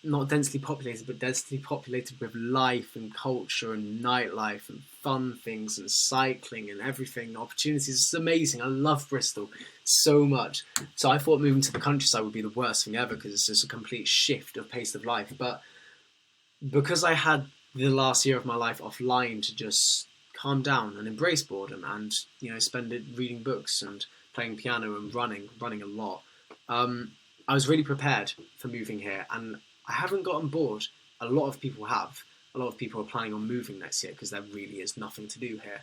not densely populated, but densely populated with life and culture and nightlife and fun things and cycling and everything, opportunities. It's amazing. I love Bristol so much. So I thought moving to the countryside would be the worst thing ever because it's just a complete shift of pace of life. But because I had the last year of my life offline to just calm down and embrace boredom and, you know, spend it reading books and playing piano and running a lot, I was really prepared for moving here, and I haven't gotten bored. A lot of people have. A lot of people are planning on moving next year because there really is nothing to do here.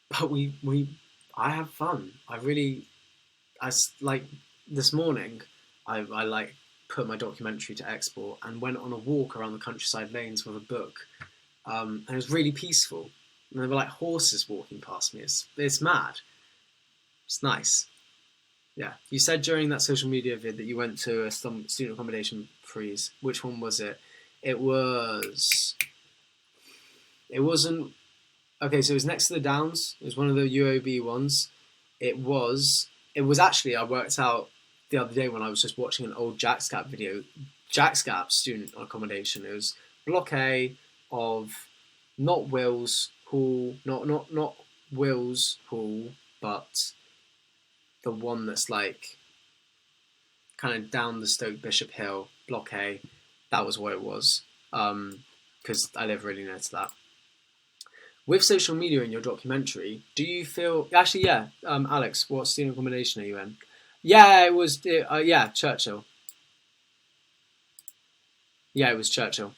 But I have fun. Like this morning, I like put my documentary to export and went on a walk around the countryside lanes with a book, and it was really peaceful. And there were like horses walking past me. It's mad. It's nice. Yeah, you said during that social media vid that you went to a student accommodation freeze. Which one was it? It wasn't... Okay, so it was next to the Downs. It was one of the UOB ones. It was actually, I worked out the other day when I was just watching an old Jacksgap video. Jacksgap student accommodation. It was Block A of not Will's Hall, not Will's Hall, but the one that's like kind of down the Stoke Bishop Hill, Block A. That was what it was, because I live really near to that. With social media in your documentary, do you feel... Actually, yeah, Alex, what student accommodation are you in? Yeah, it was... Churchill. Yeah, it was Churchill.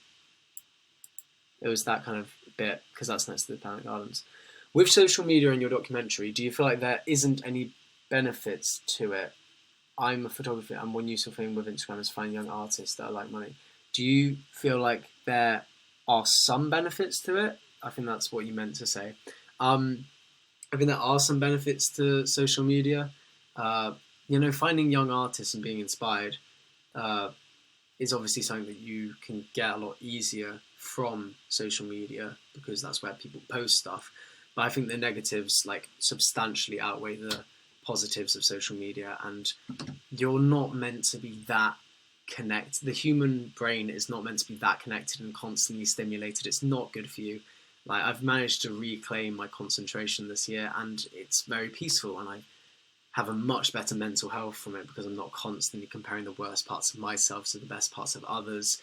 It was that kind of bit, because that's next to the Planet Gardens. With social media in your documentary, do you feel like there isn't any benefits to it? I'm a photographer, and one useful thing with Instagram is finding young artists that are like money. Do you feel like there are some benefits to it? I think that's what you meant to say. I think there are some benefits to social media. You know, finding young artists and being inspired is obviously something that you can get a lot easier from social media because that's where people post stuff. But I think the negatives like substantially outweigh the positives of social media, and you're not meant to be that connected. The human brain is not meant to be that connected and constantly stimulated. It's not good for you. Like, I've managed to reclaim my concentration this year, and it's very peaceful, and I have a much better mental health from it because I'm not constantly comparing the worst parts of myself to the best parts of others.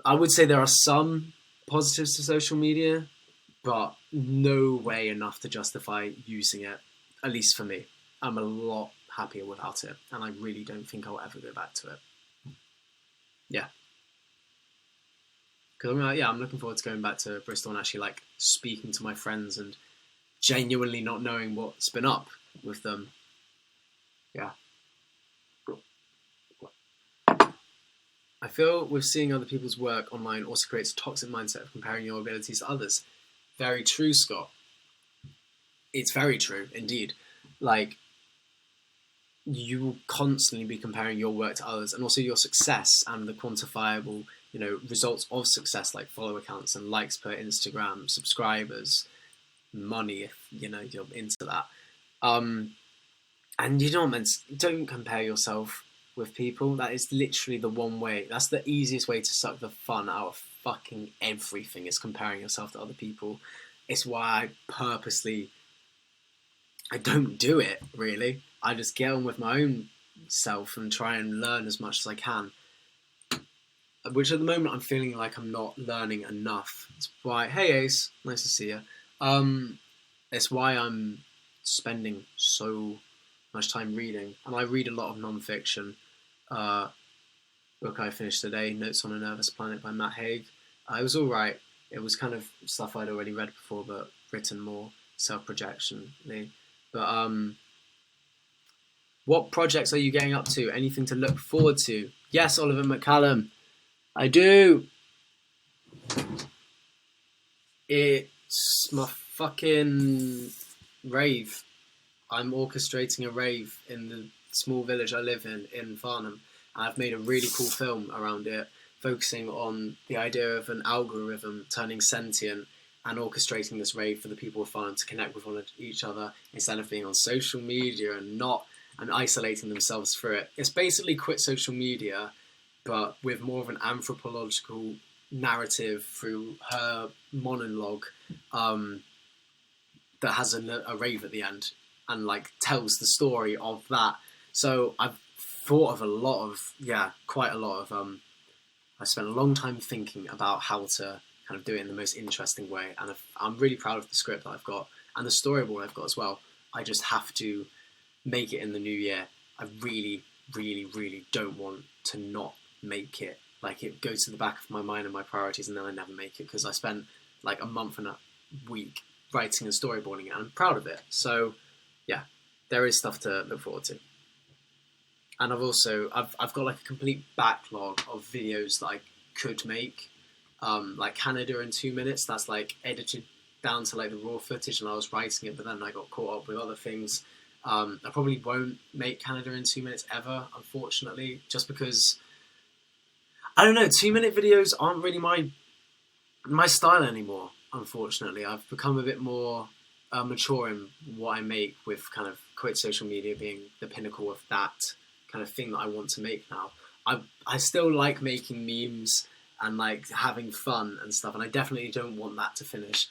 I would say there are some positives to social media, but no way enough to justify using it At least for me, I'm a lot happier without it, and I really don't think I'll ever go back to it. Yeah. Because I'm looking forward to going back to Bristol and actually like speaking to my friends and genuinely not knowing what's been up with them. Yeah. I feel with seeing other people's work online also creates a toxic mindset of comparing your abilities to others. Very true, Scott. It's very true, indeed. Like, you will constantly be comparing your work to others, and also your success and the quantifiable, results of success, like follower counts and likes per Instagram, subscribers, money, if you're into that. And don't compare yourself with people. That is literally the one way. That's the easiest way to suck the fun out of fucking everything, is comparing yourself to other people. It's why I don't do it, really. I just get on with my own self and try and learn as much as I can. Which at the moment I'm feeling like I'm not learning enough. It's why, hey Ace, nice to see you. It's why I'm spending so much time reading. And I read a lot of non-fiction. Book I finished today, Notes on a Nervous Planet by Matt Haig. It was alright. It was kind of stuff I'd already read before, but written more self-projectionally. But what projects are you getting up to? Anything to look forward to? Yes, Oliver McCallum, I do. It's my fucking rave. I'm orchestrating a rave in the small village I live in Farnham. I've made a really cool film around it, focusing on the idea of an algorithm turning sentient and orchestrating this rave for the people of Farnham to connect with each other instead of being on social media and isolating themselves through it. It's basically Quit Social Media, but with more of an anthropological narrative through her monologue that has a rave at the end and like tells the story of that. So I've thought of quite a lot of I spent a long time thinking about how to kind of do it in the most interesting way, and I'm really proud of the script that I've got and the storyboard I've got as well. I just have to make it in the new year. I really, really, really don't want to not make it. Like, it goes to the back of my mind and my priorities, and then I never make it because I spent like a month and a week writing and storyboarding it, and I'm proud of it. So yeah, there is stuff to look forward to. And I've got like a complete backlog of videos that I could make, like Canada in 2 minutes. That's like edited down to like the raw footage, and I was writing it, but then I got caught up with other things. I probably won't make Canada in 2 minutes ever, unfortunately, just because I don't know. 2 minute videos aren't really my style anymore. Unfortunately, I've become a bit more mature in what I make, with kind of Quit Social Media being the pinnacle of that kind of thing that I want to make now. I still like making memes and like having fun and stuff, and I definitely don't want that to finish.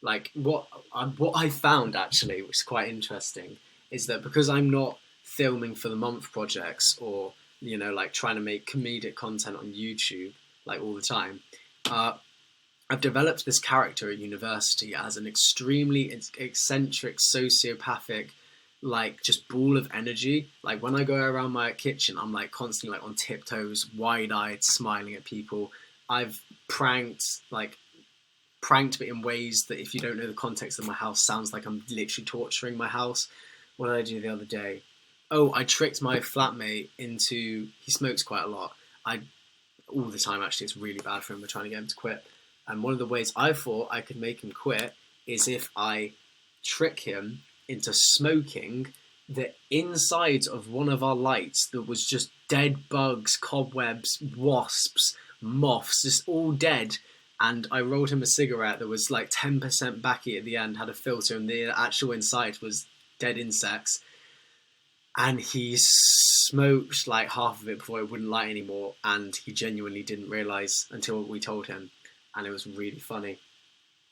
Like what I found actually, which is quite interesting, is that because I'm not filming for the month projects or like trying to make comedic content on YouTube like all the time, I've developed this character at university as an extremely eccentric, sociopathic, like just ball of energy. Like when I go around my kitchen, I'm like constantly like on tiptoes, wide-eyed, smiling at people. I've pranked, but in ways that, if you don't know the context of my house, sounds like I'm literally torturing my house. What did I do the other day? Oh, I tricked my flatmate into, he smokes quite a lot. All the time actually, it's really bad for him. We're trying to get him to quit. And one of the ways I thought I could make him quit is if I trick him into smoking the insides of one of our lights that was just dead bugs, cobwebs, wasps, moths, just all dead. And I rolled him a cigarette that was like 10% backy at the end, had a filter, and the actual inside was dead insects. And he smoked like half of it before it wouldn't light anymore, and he genuinely didn't realise until we told him, and it was really funny.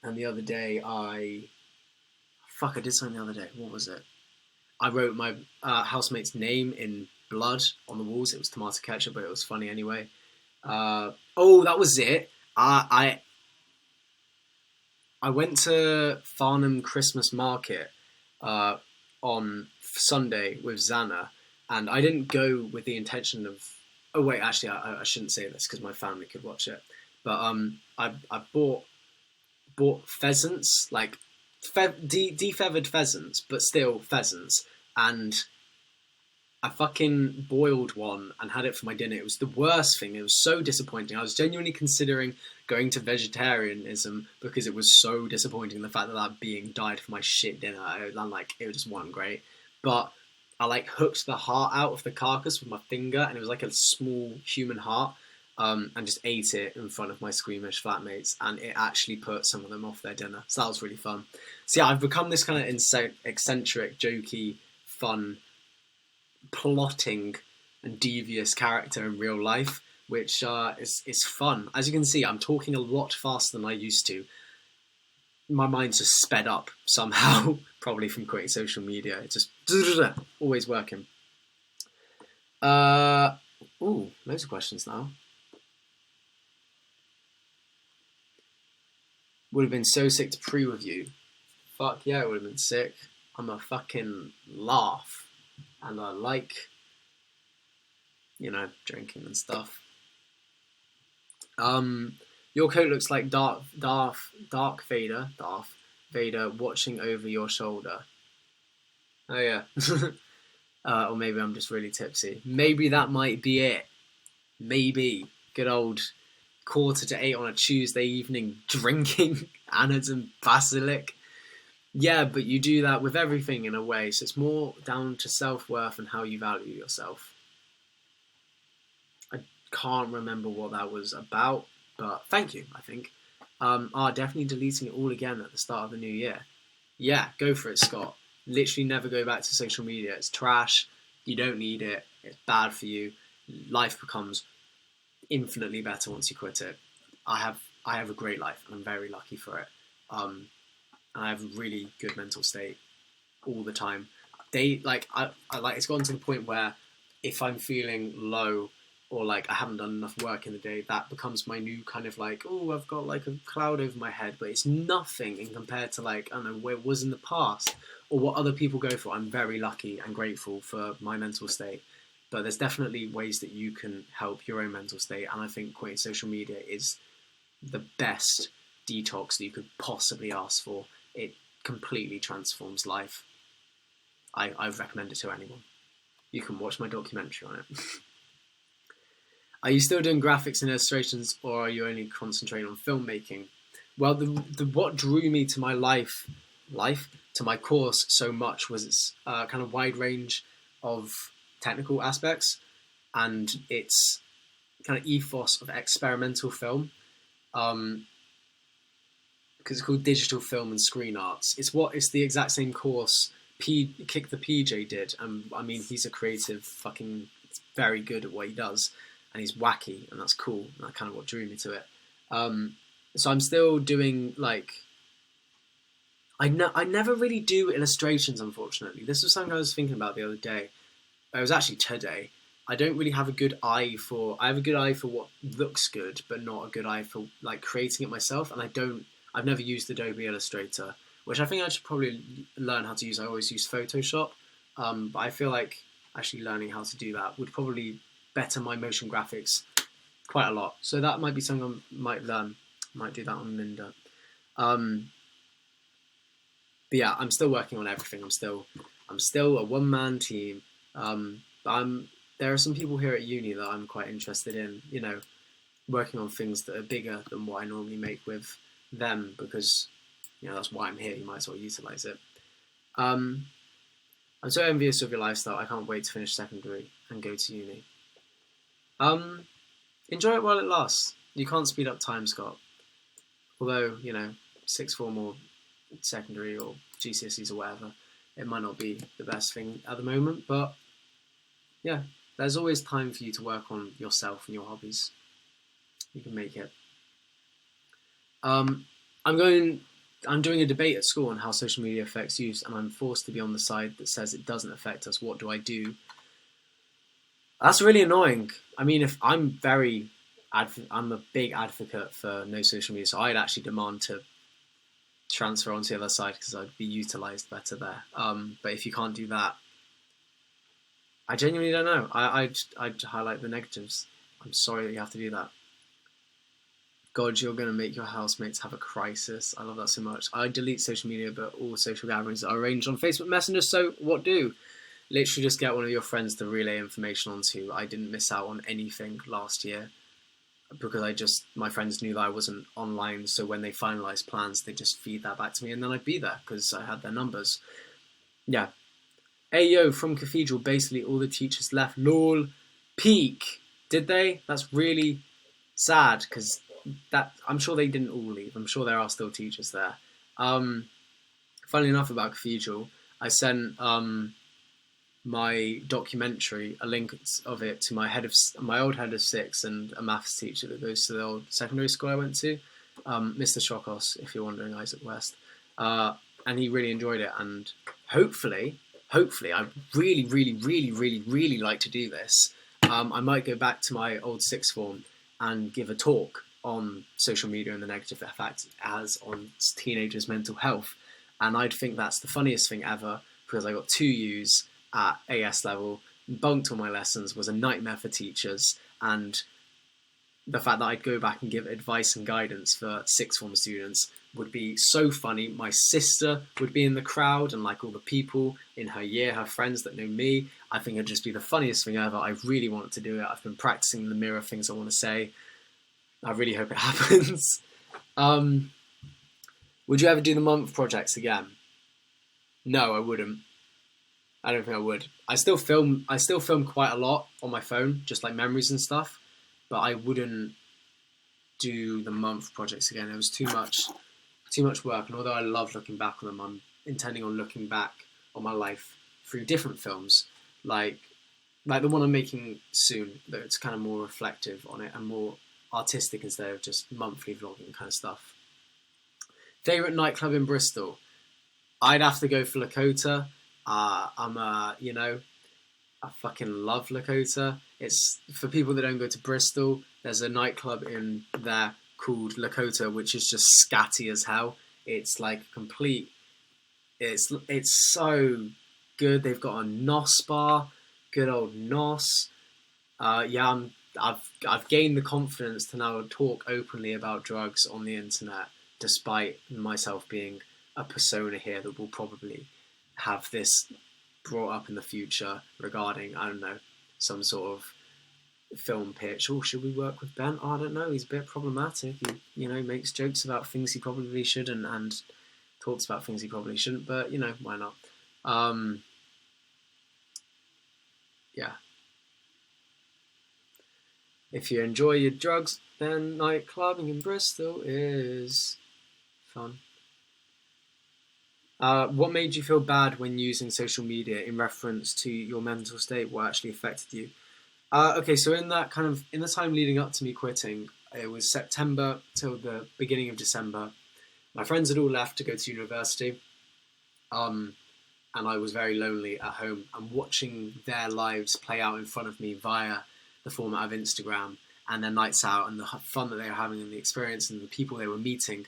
And the other day I did something the other day. What was it? I wrote my housemate's name in blood on the walls. It was tomato ketchup, but it was funny anyway. That was it. I went to Farnham Christmas Market on Sunday with Xana, and I didn't go with the intention of. Oh wait, actually, I shouldn't say this because my family could watch it. But I bought pheasants, like defeathered pheasants, but still pheasants, and I fucking boiled one and had it for my dinner. It was the worst thing. It was so disappointing. I was genuinely considering going to vegetarianism because it was so disappointing. The fact that that being died for my shit dinner, it just wasn't great. But I like hooked the heart out of the carcass with my finger, and it was like a small human heart. And just ate it in front of my squeamish flatmates, and it actually put some of them off their dinner. So that was really fun. So yeah, I've become this kind of eccentric, jokey, fun, plotting and devious character in real life, which is fun. As you can see, I'm talking a lot faster than I used to. My mind's just sped up somehow, probably from quitting social media. It's just always working. Ooh, loads of questions now. Would have been so sick to with you. Fuck yeah, it would have been sick. I'm a fucking laugh. And I like, drinking and stuff. Your coat looks like Darth Vader watching over your shoulder. Oh yeah. Or maybe I'm just really tipsy. Maybe that might be it. Maybe. Good old 7:45 on a Tuesday evening drinking Anna's and Basilic. Yeah, but you do that with everything in a way, so it's more down to self-worth and how you value yourself. I can't remember what that was about, but thank you, I think. Definitely deleting it all again at the start of the new year. Yeah, go for it, Scott. Literally never go back to social media. It's trash. You don't need it. It's bad for you. Life becomes infinitely better once you quit it. I have a great life, and I'm very lucky for it. And I have a really good mental state all the time. It's gotten to the point where if I'm feeling low or like I haven't done enough work in the day, that becomes my new kind of like, oh, I've got like a cloud over my head, but it's nothing in compared to like, I don't know, where it was in the past or what other people go for. I'm very lucky and grateful for my mental state. But there's definitely ways that you can help your own mental state. And I think quitting social media is the best detox that you could possibly ask for. It completely transforms life. I recommend it to anyone. You can watch my documentary on it. Are you still doing graphics and illustrations, or are you only concentrating on filmmaking? Well, what drew me to my to my course so much was its kind of wide range of technical aspects and its kind of ethos of experimental film. Because it's called Digital Film and Screen Arts. It's the exact same course Kick the PJ did. I mean, he's a creative, very good at what he does, and he's wacky, and that's cool. And that's kind of what drew me to it. So I'm still doing I never really do illustrations, unfortunately. This was something I was thinking about the other day. It was actually today. I don't really have a good eye for. I have a good eye for what looks good, but not a good eye for like creating it myself. And I've never used Adobe Illustrator, which I think I should probably learn how to use. I always use Photoshop, but I feel like actually learning how to do that would probably better my motion graphics quite a lot. So that might be something I might learn. Might do that on Minda. But yeah, I'm still working on everything. I'm still a one-man team. There are some people here at uni that I'm quite interested in, working on things that are bigger than what I normally make with them, because that's why I'm here. You might as well utilize it. I'm so envious of your lifestyle. I can't wait to finish secondary and go to uni. Enjoy it while it lasts. You can't speed up time, Scott. Although, sixth form or secondary or GCSEs or whatever, it might not be the best thing at the moment, but yeah, there's always time for you to work on yourself and your hobbies. You can make it. I'm doing a debate at school on how social media affects youth, and I'm forced to be on the side that says it doesn't affect us. What do I do? That's really annoying. I mean, if I'm a big advocate for no social media, so I'd actually demand to transfer onto the other side because I'd be utilised better there. But if you can't do that, I genuinely don't know. I'd highlight the negatives. I'm sorry that you have to do that. God, you're going to make your housemates have a crisis. I love that so much. I delete social media, but all social gatherings are arranged on Facebook Messenger, so what do? Literally just get one of your friends to relay information onto. I didn't miss out on anything last year because my friends knew that I wasn't online, so when they finalised plans, they just feed that back to me and then I'd be there because I had their numbers. Yeah. Ayo, from Cathedral, basically all the teachers left. Lol. Peak. Did they? That's really sad because I'm sure they didn't all leave. I'm sure there are still teachers there. Funnily enough about Cathedral, I sent my documentary, a link of it, to my old head of six and a maths teacher that goes to the old secondary school I went to, Mr. Shokos, if you're wondering, Isaac West, and he really enjoyed it. And hopefully, I really like to do this. I might go back to my old sixth form and give a talk on social media and the negative effect it has on teenagers' mental health. And I'd think that's the funniest thing ever because I got 2 U's at AS level, bunked all my lessons, was a nightmare for teachers, and the fact that I'd go back and give advice and guidance for sixth form students would be so funny. My sister would be in the crowd and like all the people in her year, her friends that know me. I think it'd just be the funniest thing ever. I really wanted to do it. I've been practicing in the mirror things I want to say. I really hope it happens. Would you ever do the month projects again? No, I wouldn't. I don't think I would. I still film quite a lot on my phone, just like memories and stuff, but I wouldn't do the month projects again. It was too much work, and although I love looking back on them, I'm intending on looking back on my life through different films, like the one I'm making soon, that's kind of more reflective on it and more artistic instead of just monthly vlogging kind of stuff. Favourite nightclub in Bristol? I'd have to go for Lakota. I fucking love Lakota. It's, for people that don't go to Bristol, there's a nightclub in there called Lakota, which is just scatty as hell. It's like complete. It's so good. They've got a NOS bar, good old NOS. I've gained the confidence to now talk openly about drugs on the internet, despite myself being a persona here that will probably have this brought up in the future regarding, I don't know, some sort of film pitch. Oh, should we work with Ben? Oh, I don't know. He's a bit problematic. He, makes jokes about things he probably shouldn't and talks about things he probably shouldn't. But why not? Yeah. If you enjoy your drugs, then night clubbing in Bristol is fun. What made you feel bad when using social media in reference to your mental state? What actually affected you? Okay, so in the time leading up to me quitting, it was September till the beginning of December. My friends had all left to go to university, and I was very lonely at home. And watching their lives play out in front of me via the format of Instagram and their nights out and the fun that they were having and the experience and the people they were meeting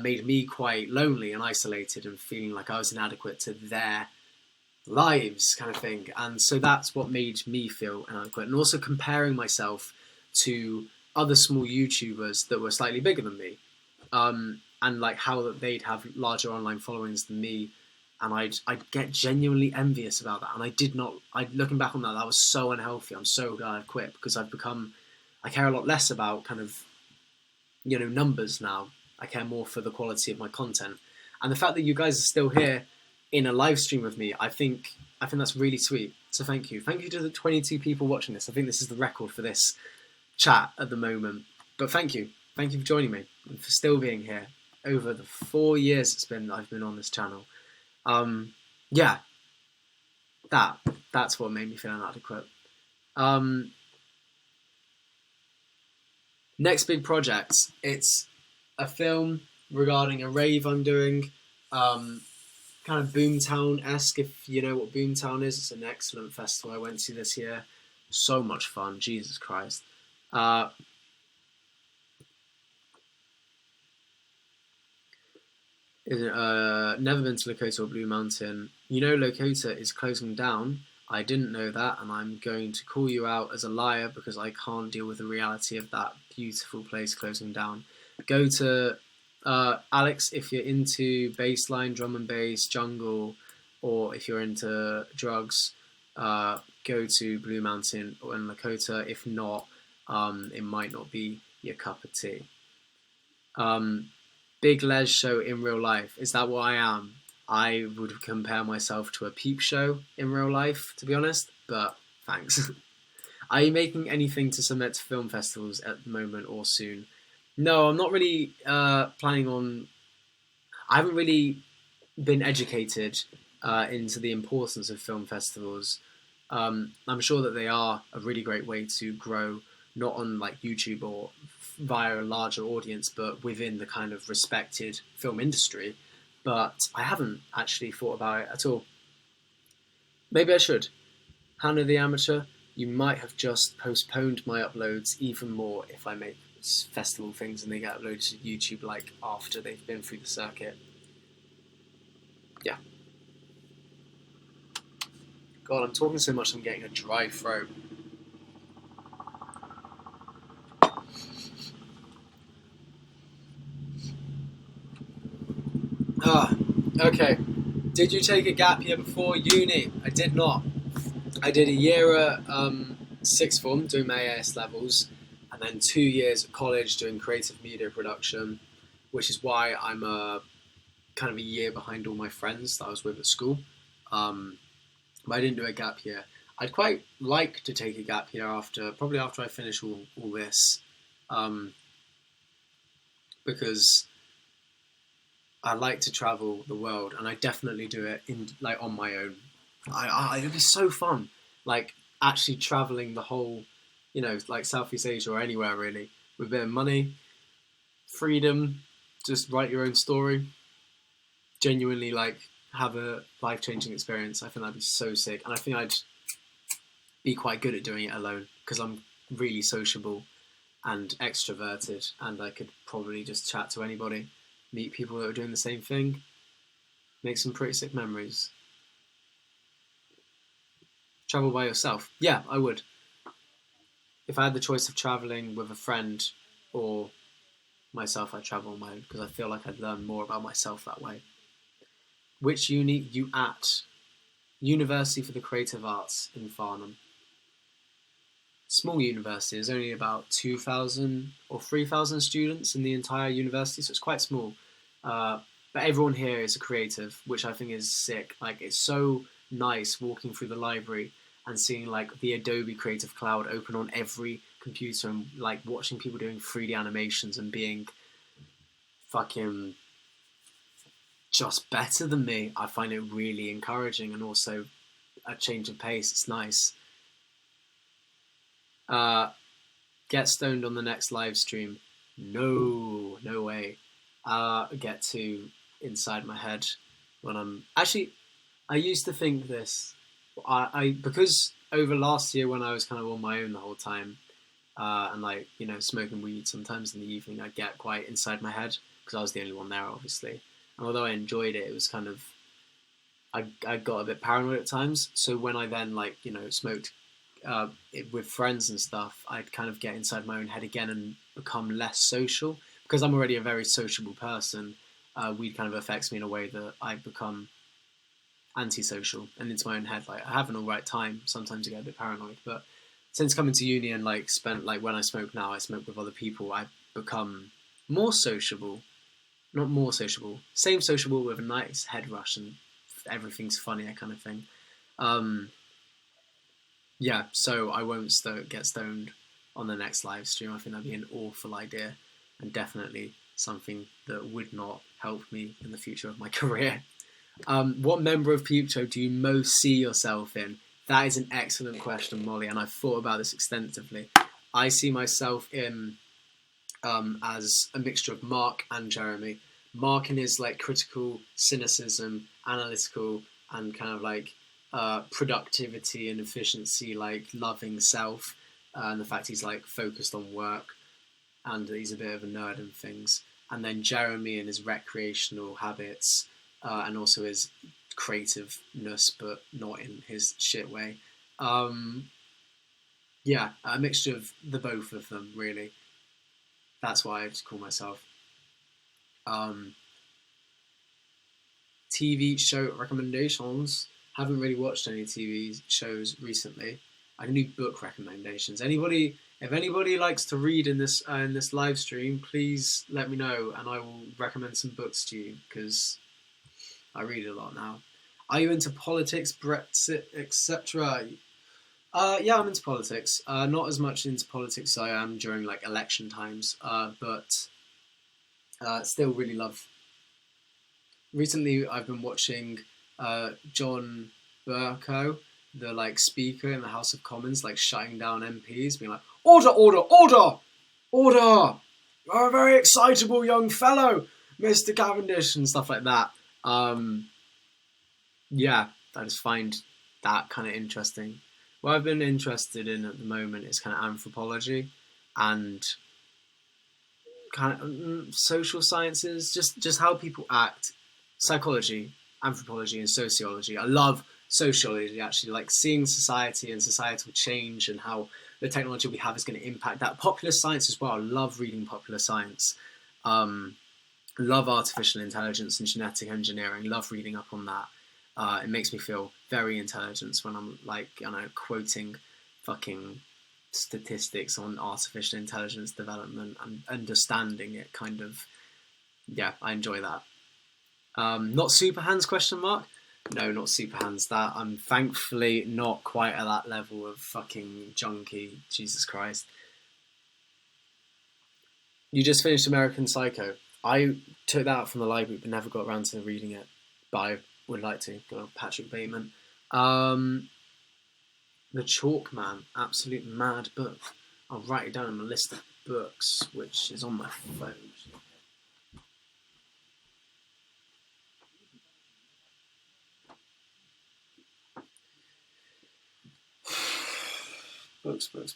made me quite lonely and isolated and feeling like I was inadequate to their lives kind of thing. And so that's what made me feel inadequate. And also comparing myself to other small YouTubers that were slightly bigger than me, and like how they'd have larger online followings than me. And I'd get genuinely envious about that. And looking back on that, that was so unhealthy. I'm so glad I quit because I care a lot less about kind of, numbers now. I care more for the quality of my content. And the fact that you guys are still here in a live stream with me, I think that's really sweet. So thank you. Thank you to the 22 people watching this. I think this is the record for this chat at the moment. But thank you. Thank you for joining me and for still being here over the 4 years I've been on this channel. That's what made me feel inadequate. Next big project. It's a film regarding a rave I'm doing, kind of Boomtown-esque, if you know what Boomtown is. It's an excellent festival I went to this year. So much fun, Jesus Christ. Never been to Lakota or Blue Mountain. You know Lakota is closing down. I didn't know that, and I'm going to call you out as a liar because I can't deal with the reality of that beautiful place closing down. Go to Alex if you're into bassline, drum and bass, jungle, or if you're into drugs. Go to Blue Mountain or in Lakota. If not, it might not be your cup of tea. Big Les show in real life. Is that what I am? I would compare myself to a peep show in real life, to be honest, but thanks. Are you making anything to submit to film festivals at the moment or soon? No, I'm not really planning on... I haven't really been educated into the importance of film festivals. I'm sure that they are a really great way to grow, not on like YouTube or via a larger audience, but within the kind of respected film industry. But I haven't actually thought about it at all. Maybe I should. Hannah the Amateur, you might have just postponed my uploads even more if I make festival things and they get uploaded to YouTube like after they've been through the circuit. Yeah. God, I'm talking so much I'm getting a dry throat. Okay. Did you take a gap year before uni? I did not. I did a year at sixth form doing my AS levels, and then 2 years at college doing creative media production, which is why I'm kind of a year behind all my friends that I was with at school. But I didn't do a gap year. I'd quite like to take a gap year probably after I finish all this, because I like to travel the world, and I definitely do it on my own. It'd be so fun, like actually traveling the whole, like Southeast Asia or anywhere really, with a bit of money, freedom, just write your own story, genuinely like have a life-changing experience. I think that'd be so sick, and I think I'd be quite good at doing it alone because I'm really sociable and extroverted, and I could probably just chat to anybody. Meet people that are doing the same thing, make some pretty sick memories. Travel by yourself? Yeah, I would. If I had the choice of travelling with a friend or myself, I'd travel on my own because I feel like I'd learn more about myself that way. Which uni you at? University for the Creative Arts in Farnham. Small university, there's only about 2,000 or 3,000 students in the entire university, so it's quite small. But everyone here is a creative, which I think is sick. Like, it's so nice walking through the library and seeing like the Adobe Creative Cloud open on every computer and like watching people doing 3D animations and being fucking just better than me. I find it really encouraging and also a change of pace. It's nice. Get stoned on the next live stream. No way. Get too inside my head when I'm... Actually, I used to think this. Because over last year when I was kind of on my own the whole time, and like, smoking weed sometimes in the evening, I'd get quite inside my head because I was the only one there, obviously. And although I enjoyed it, it was kind of... I got a bit paranoid at times. So when I then, smoked with friends and stuff, I'd kind of get inside my own head again and become less social. Because I'm already a very sociable person, weed kind of affects me in a way that I become antisocial and into my own head. Like, I have an alright time. Sometimes I get a bit paranoid, but since coming to uni and when I smoke now, I smoke with other people, I've become more sociable. Not more sociable. Same sociable with a nice head rush and everything's funnier kind of thing. Yeah, so I won't get stoned on the next live stream. I think that'd be an awful idea and definitely something that would not help me in the future of my career. What member of Peep Show do you most see yourself in? That is an excellent question, Molly, and I've thought about this extensively. I see myself in as a mixture of Mark and Jeremy. Mark in his like critical cynicism, analytical, and kind of like productivity and efficiency, like loving self, and the fact he's like focused on work and he's a bit of a nerd and things. and then Jeremy and his recreational habits, and also his creativeness, but not in his shit way. Yeah, a mixture of the both of them, really. That's why I just call myself. TV show recommendations. Haven't really watched any TV shows recently. I can do book recommendations. If anybody likes to read in this live stream, please let me know, and I will recommend some books to you because I read a lot now. Are you into politics, Brexit, etc.? Yeah, I'm into politics. Not as much into politics as I am during like election times, but still really love. Recently, I've been watching John Bercow, the like speaker in the House of Commons, like shutting down MPs, being like, "Order, order, order, order! You're a very excitable young fellow, Mr. Cavendish," and stuff like that. Yeah, I just find that kind of interesting. What I've been interested in at the moment is kind of anthropology and kind of social sciences, just how people act, psychology, anthropology, and sociology. I love sociology, actually, like seeing society and societal change and how the technology we have is going to impact that. Popular science as well. I love reading popular science. Love artificial intelligence and genetic engineering. Love reading up on that. It makes me feel very intelligent when I'm like, quoting fucking statistics on artificial intelligence development and understanding it, kind of. Yeah, I enjoy that. Not super hands ? No, not super hands. That I'm thankfully not quite at that level of fucking junkie. Jesus Christ. You just finished American Psycho. I took that out from the library but never got around to reading it. But I would like to. Go Patrick Bateman. The Chalk Man, absolute mad book. I'll write it down on my list of books, which is on my phone. Books. What's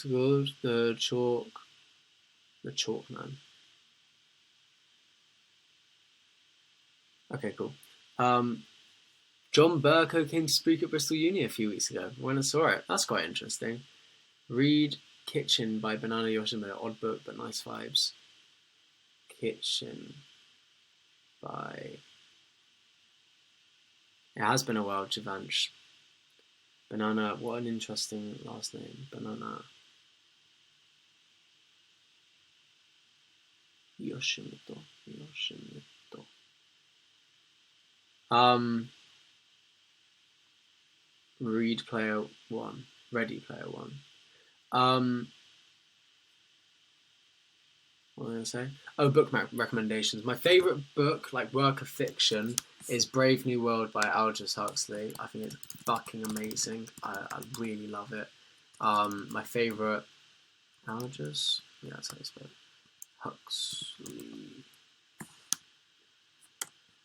it called? The Chalk Man. Okay, cool. John Bercow came to speak at Bristol Uni a few weeks ago. When I saw it, that's quite interesting. Read Kitchen by Banana Yoshimoto. Odd book, but nice vibes. Kitchen by... It has been a while, Javansh. Banana, what an interesting last name. Banana Yoshimoto. Ready Player One. What was I going to say? Oh, book recommendations. My favourite book, like work of fiction, is Brave New World by Aldous Huxley. I think it's fucking amazing. I really love it. My favourite... Aldous? Yeah, that's how you spell it. Huxley.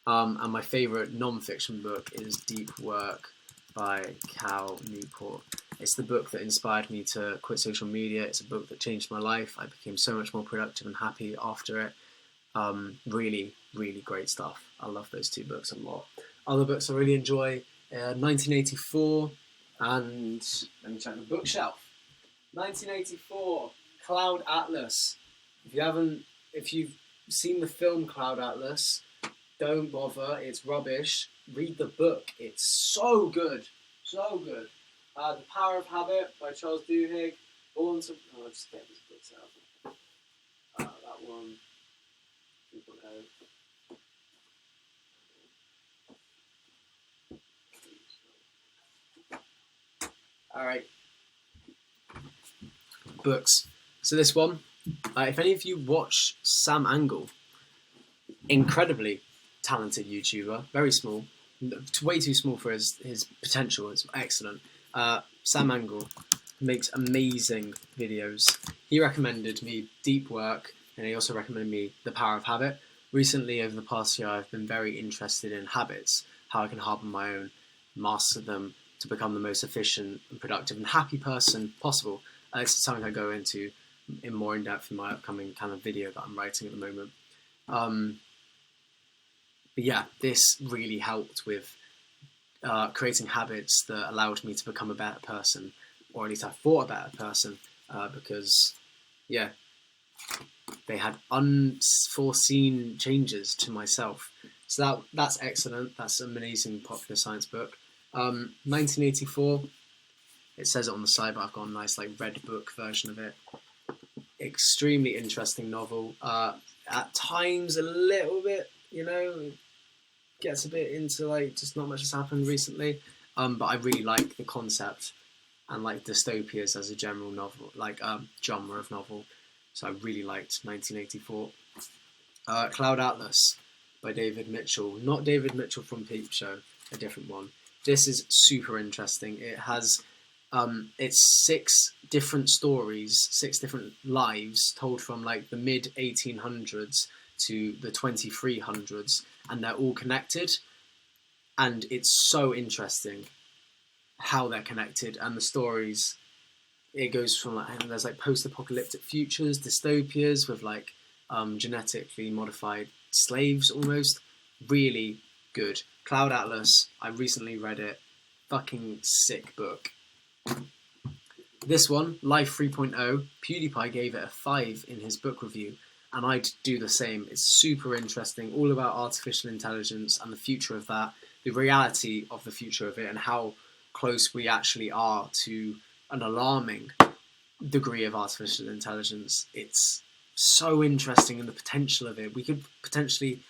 And my favourite non-fiction book is Deep Work by Cal Newport. It's the book that inspired me to quit social media. It's a book that changed my life. I became so much more productive and happy after it. Really, really great stuff. I love those two books a lot. Other books I really enjoy, 1984 and... Let me check the bookshelf. 1984, Cloud Atlas. If you've seen the film Cloud Atlas, don't bother, it's rubbish. Read the book, it's so good. So good. The Power of Habit by Charles Duhigg. Born to... Oh, I'll just get these books out. That one. 2.0. Alright. Books. So this one, if any of you watch Sam Angle, incredibly talented YouTuber, very small, way too small for his potential. It's excellent. Sam Angle makes amazing videos. He recommended me Deep Work, and he also recommended me The Power of Habit. Recently, over the past year, I've been very interested in habits, how I can harden my own, master them to become the most efficient and productive and happy person possible. It's something I go into in more in depth in my upcoming kind of video that I'm writing at the moment. But yeah, this really helped with creating habits that allowed me to become a better person, or at least I thought a better person, because yeah, they had unforeseen changes to myself. So that's excellent. That's an amazing popular science book. 1984. It says it on the side, but I've got a nice like red book version of it. Extremely interesting novel. At times a little bit, gets a bit into like just not much has happened recently. But I really like the concept and like dystopias as a general novel, like genre of novel. So I really liked 1984. Cloud Atlas by David Mitchell. Not David Mitchell from Peep Show, a different one. This is super interesting. It has it's 6 different stories, 6 different lives told from like the mid 1800s to the 2300s, and they're all connected. And it's so interesting how they're connected, and the stories. It goes from like there's like post-apocalyptic futures, dystopias with like genetically modified slaves almost. Really good. Cloud Atlas. I recently read it. Fucking sick book. This one, Life 3.0, PewDiePie gave it a 5 in his book review, and I'd do the same. It's super interesting, all about artificial intelligence and the future of that, the reality of the future of it, and how close we actually are to an alarming degree of artificial intelligence. It's so interesting, and the potential of it. We could potentially,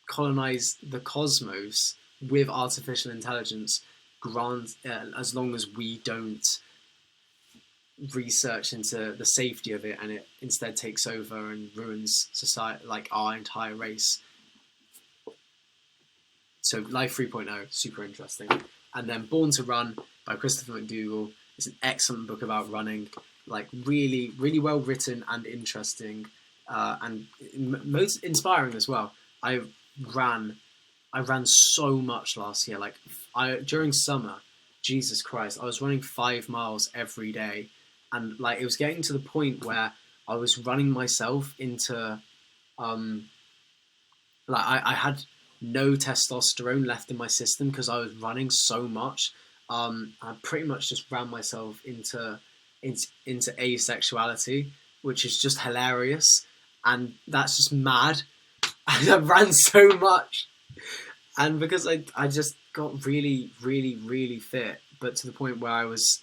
colonize the cosmos with artificial intelligence, as long as we don't research into the safety of it and it instead takes over and ruins society, like our entire race. So Life 3.0, super interesting. And then Born to Run by Christopher McDougall is an excellent book about running, like really, really well written and interesting, and most inspiring as well. I ran so much last year. Like during summer, Jesus Christ, I was running 5 miles every day, and like it was getting to the point where I was running myself into, I had no testosterone left in my system because I was running so much. I pretty much just ran myself into asexuality, which is just hilarious, and that's just mad. I ran so much. And because I just got really, really, really fit, but to the point where I was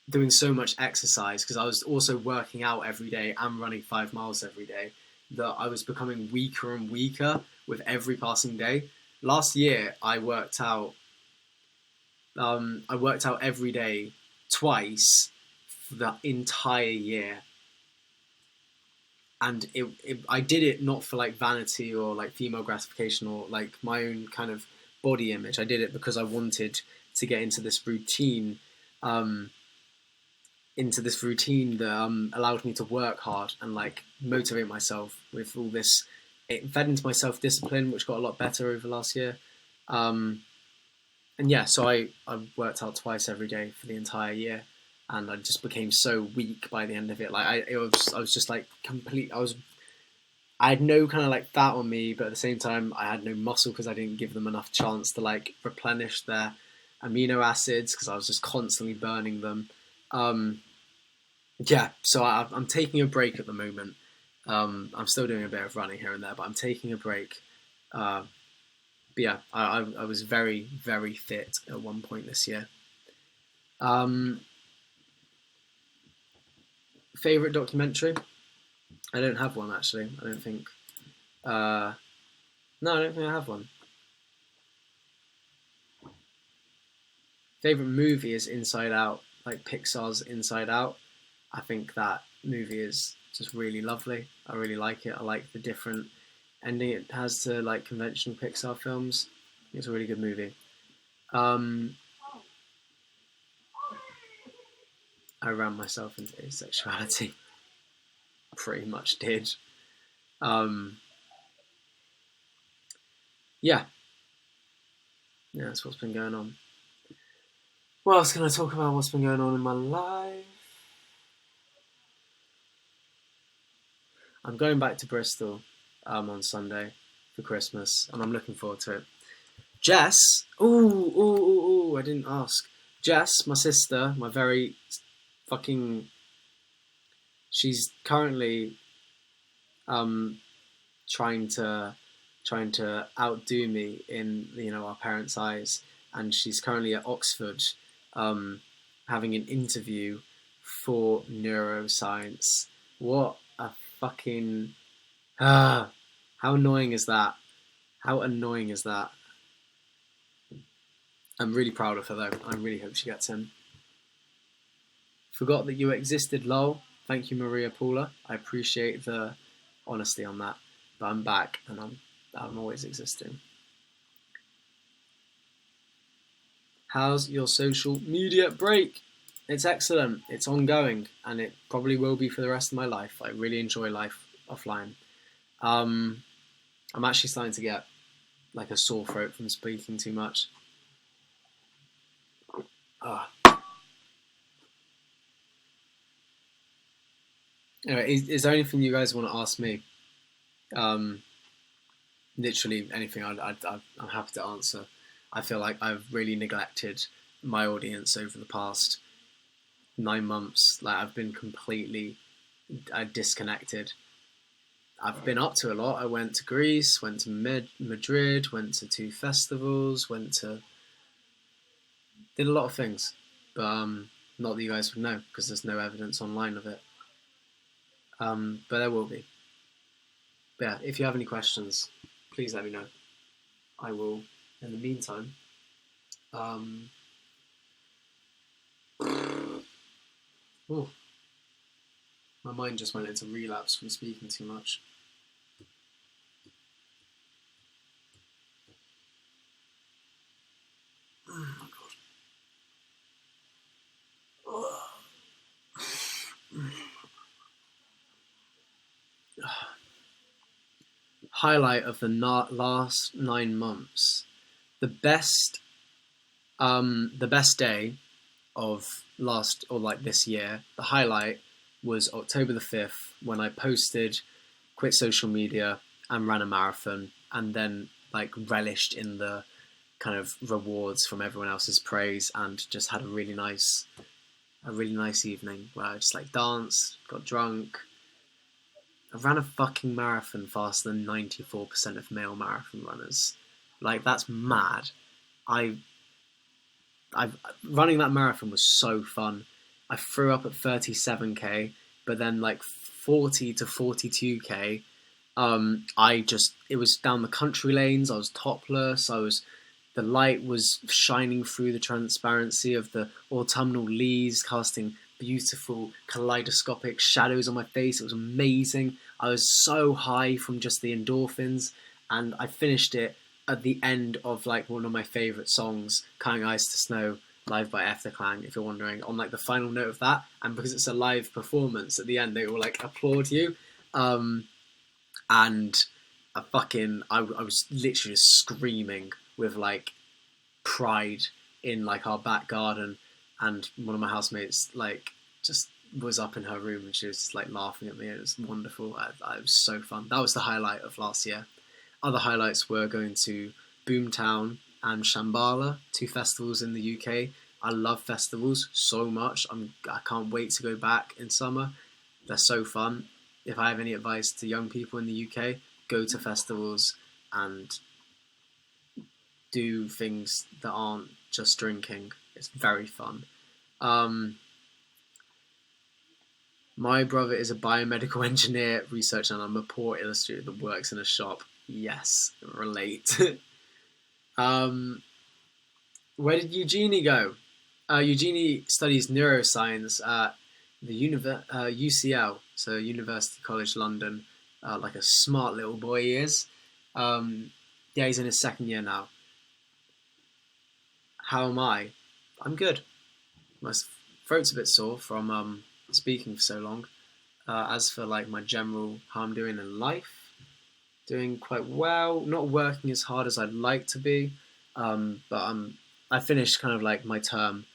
doing so much exercise, because I was also working out every day and running 5 miles every day, that I was becoming weaker and weaker with every passing day. Last year, I worked out every day twice for the entire year. And I did it not for like vanity or like female gratification or like my own kind of body image. I did it because I wanted to get into this routine, that allowed me to work hard and like motivate myself with all this. It fed into my self-discipline, which got a lot better over last year. And yeah, so I worked out twice every day for the entire year. And I just became so weak by the end of it. Like I was just like complete. I had no kind of like fat on me, but at the same time, I had no muscle because I didn't give them enough chance to like replenish their amino acids because I was just constantly burning them. Yeah, so I'm taking a break at the moment. I'm still doing a bit of running here and there, but I'm taking a break. But yeah, I was very, very fit at one point this year. Favorite documentary? I don't have one actually. I don't think. No, I don't think I have one. Favorite movie is Inside Out, like Pixar's Inside Out. I think that movie is just really lovely. I really like it. I like the different ending it has to like conventional Pixar films. It's a really good movie. I ran myself into asexuality. Pretty much did. Yeah, that's what's been going on. What else can I talk about? What's been going on in my life? I'm going back to Bristol on Sunday for Christmas, and I'm looking forward to it. Jess, I didn't ask. Jess, my sister, my very fucking, she's currently trying to outdo me in our parents' eyes, and she's currently at Oxford having an interview for neuroscience. What a fucking how annoying is that? How annoying is that? I'm really proud of her though. I really hope she gets in. Forgot that you existed, lol. Thank you, Maria Paula. I appreciate the honesty on that. But I'm back, and I'm always existing. How's your social media break? It's excellent. It's ongoing, and it probably will be for the rest of my life. I really enjoy life offline. I'm actually starting to get like a sore throat from speaking too much. Anyway, is there anything you guys want to ask me? Literally anything. I'm happy to answer. I feel like I've really neglected my audience over the past 9 months. Like I've been completely disconnected. I've been up to a lot. I went to Greece, went to Madrid, went to 2 festivals, did a lot of things, but not that you guys would know because there's no evidence online of it. But there will be. But yeah, if you have any questions, please let me know. I will. In the meantime, my mind just went into relapse from speaking too much. Oh my god. Highlight of the last 9 months. The best day of this year, the highlight was October the 5th when I posted, quit social media and ran a marathon, and then like relished in the kind of rewards from everyone else's praise, and just had a really nice evening where I just like danced, got drunk. I ran a fucking marathon faster than 94% of male marathon runners. Like that's mad. Running that marathon was so fun. I threw up at 37k, but then like 40 to 42k, it was down the country lanes. I was topless. The light was shining through the transparency of the autumnal leaves, casting beautiful kaleidoscopic shadows on my face. It was amazing. I was so high from just the endorphins, and I finished it at the end of like one of my favourite songs, Cutting Ice to Snow, live by Efterklang, if you're wondering, on like the final note of that. And because it's a live performance, at the end they will like applaud you. And I was literally just screaming with like pride in like our back garden, and one of my housemates like just was up in her room and she was just, like laughing at me. It was wonderful. It was so fun. That was the highlight of last year. Other highlights were going to Boomtown and Shambhala, 2 festivals in the UK. I love festivals so much. I can't wait to go back in summer. They're so fun. If I have any advice to young people in the UK, go to festivals and do things that aren't just drinking. It's very fun. My brother is a biomedical engineer, researcher, and I'm a poor illustrator that works in a shop. Yes, relate. Where did Eugenie go? Eugenie studies neuroscience at the UCL, so University College London. Like a smart little boy he is. Yeah, he's in his 2nd year now. How am I? I'm good. My throat's a bit sore from speaking for so long. As for like my general how I'm doing in life, doing quite well. Not working as hard as I'd like to be, but I finished kind of like my term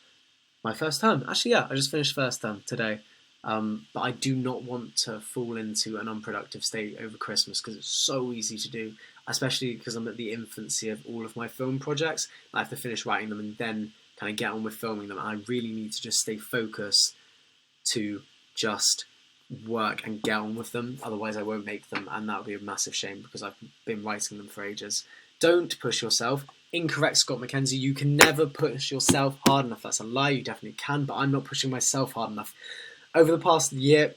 My first term. Actually, yeah, I just finished first term today. But I do not want to fall into an unproductive state over Christmas because it's so easy to do, especially because I'm at the infancy of all of my film projects. I have to finish writing them and then kind of get on with filming them. And I really need to just stay focused to just work and get on with them. Otherwise, I won't make them, and that would be a massive shame because I've been writing them for ages. Don't push yourself. Incorrect, Scott McKenzie. You can never push yourself hard enough. That's a lie. You definitely can, but I'm not pushing myself hard enough. Over the past year,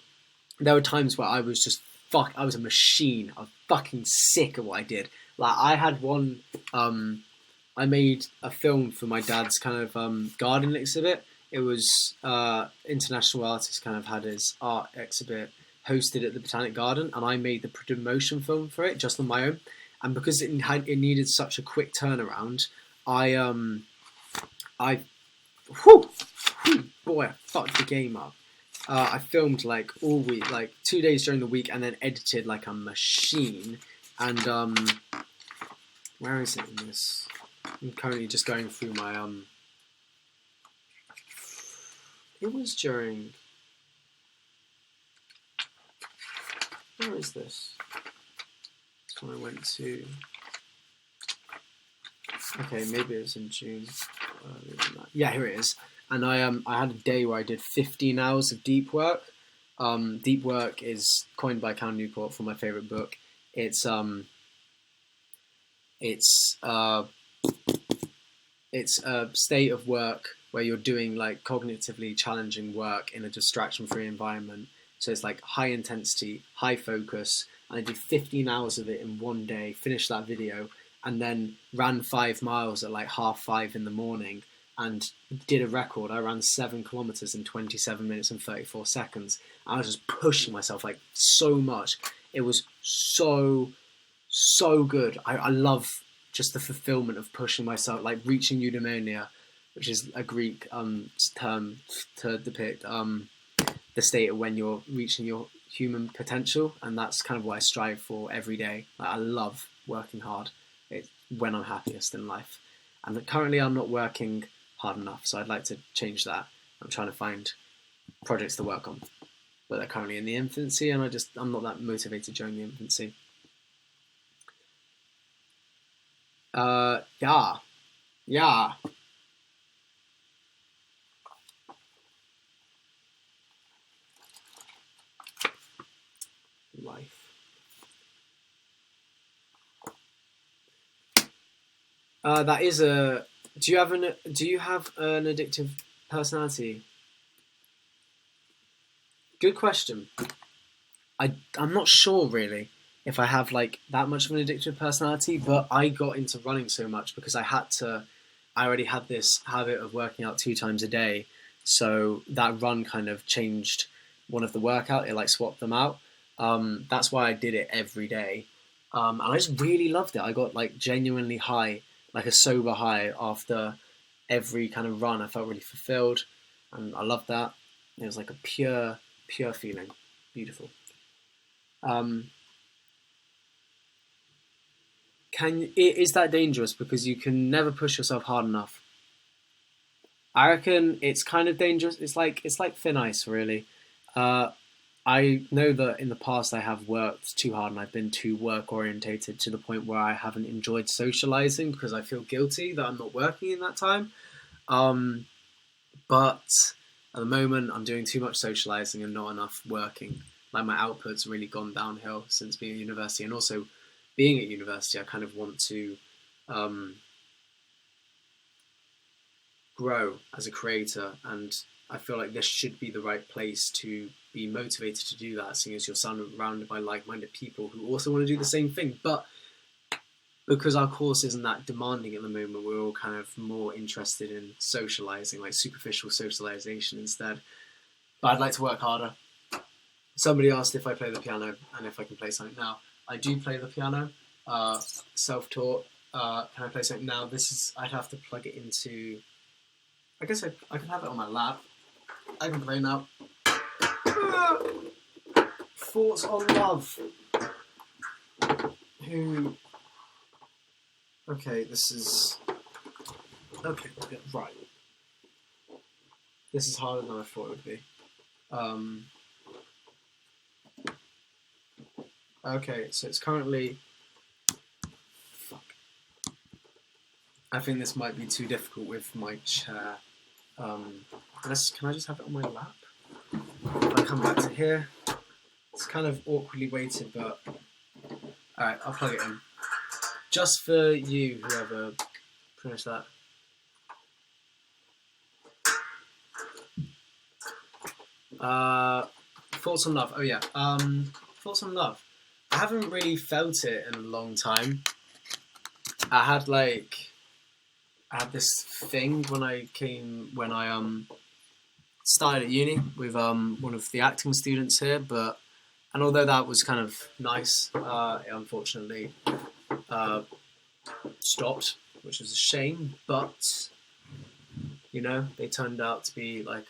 there were times where I was just I was a machine. I was fucking sick at what I did. Like, I had one, I made a film for my dad's kind of garden exhibit. It was international artist kind of had his art exhibit hosted at the Botanic Garden, and I made the promotion film for it just on my own. And because it needed such a quick turnaround, boy, I fucked the game up. I filmed like all week, like 2 days during the week, and then edited like a machine. And where is it in this? I'm currently just going through my It was during. Where is this? That's when I went to. Okay, maybe it was in June. Yeah, here it is. And I had a day where I did 15 hours of deep work. Deep work is coined by Cal Newport for my favorite book. It's a state of work where you're doing like cognitively challenging work in a distraction-free environment. So it's like high intensity, high focus. And I did 15 hours of it in one day, finished that video, and then ran 5 miles at like 5:30 in the morning and did a record. I ran 7 kilometers in 27 minutes and 34 seconds. I was just pushing myself like so much. It was so good. I love just the fulfillment of pushing myself, like reaching eudaimonia, which is a Greek term to depict the state of when you're reaching your human potential, and that's kind of what I strive for every day. Like, I love working hard. It's when I'm happiest in life, and currently I'm not working hard enough, so I'd like to change that. I'm trying to find projects to work on, but they're currently in the infancy, and I'm not that motivated during the infancy. Yeah. Life. That is a. Do you have an addictive personality? Good question. I'm not sure really if I have like that much of an addictive personality, but I got into running so much because I already had this habit of working out 2 times a day, so that run kind of changed one of the workout. It like swapped them out. That's why I did it every day, and I just really loved it. I got like genuinely high, like a sober high after every kind of run. I felt really fulfilled, and I loved that. It was like a pure feeling, beautiful. Is that dangerous because you can never push yourself hard enough? I reckon it's kind of dangerous. It's like thin ice, really. I know that in the past I have worked too hard and I've been too work orientated to the point where I haven't enjoyed socializing because I feel guilty that I'm not working in that time. But at the moment I'm doing too much socializing and not enough working. Like, my output's really gone downhill since being at university, and also being at university I kind of want to grow as a creator, and I feel like this should be the right place to be motivated to do that, seeing as you're surrounded by like-minded people who also want to do the same thing. But because our course isn't that demanding at the moment, we're all kind of more interested in socializing, like superficial socialization instead. But I'd like to work harder. Somebody asked if I play the piano and if I can play something now. I do play the piano, self-taught. Can I play something now? I'd have to plug it into. I guess I can have it on my lap. I can play now. Thoughts on Love. Who? Okay, this is. Okay, right. This is harder than I thought it would be. Okay, so it's currently... Fuck. I think this might be too difficult with my chair. Can I just have it on my lap? If I come back to here, it's kind of awkwardly weighted, but... Alright, I'll plug it in. Just for you, whoever finished that. Thoughts on love. Oh yeah. Thoughts on love. I haven't really felt it in a long time. I had this thing when I started at uni with one of the acting students here, and although that was kind of nice, it unfortunately stopped, which was a shame. But you know, they turned out to be like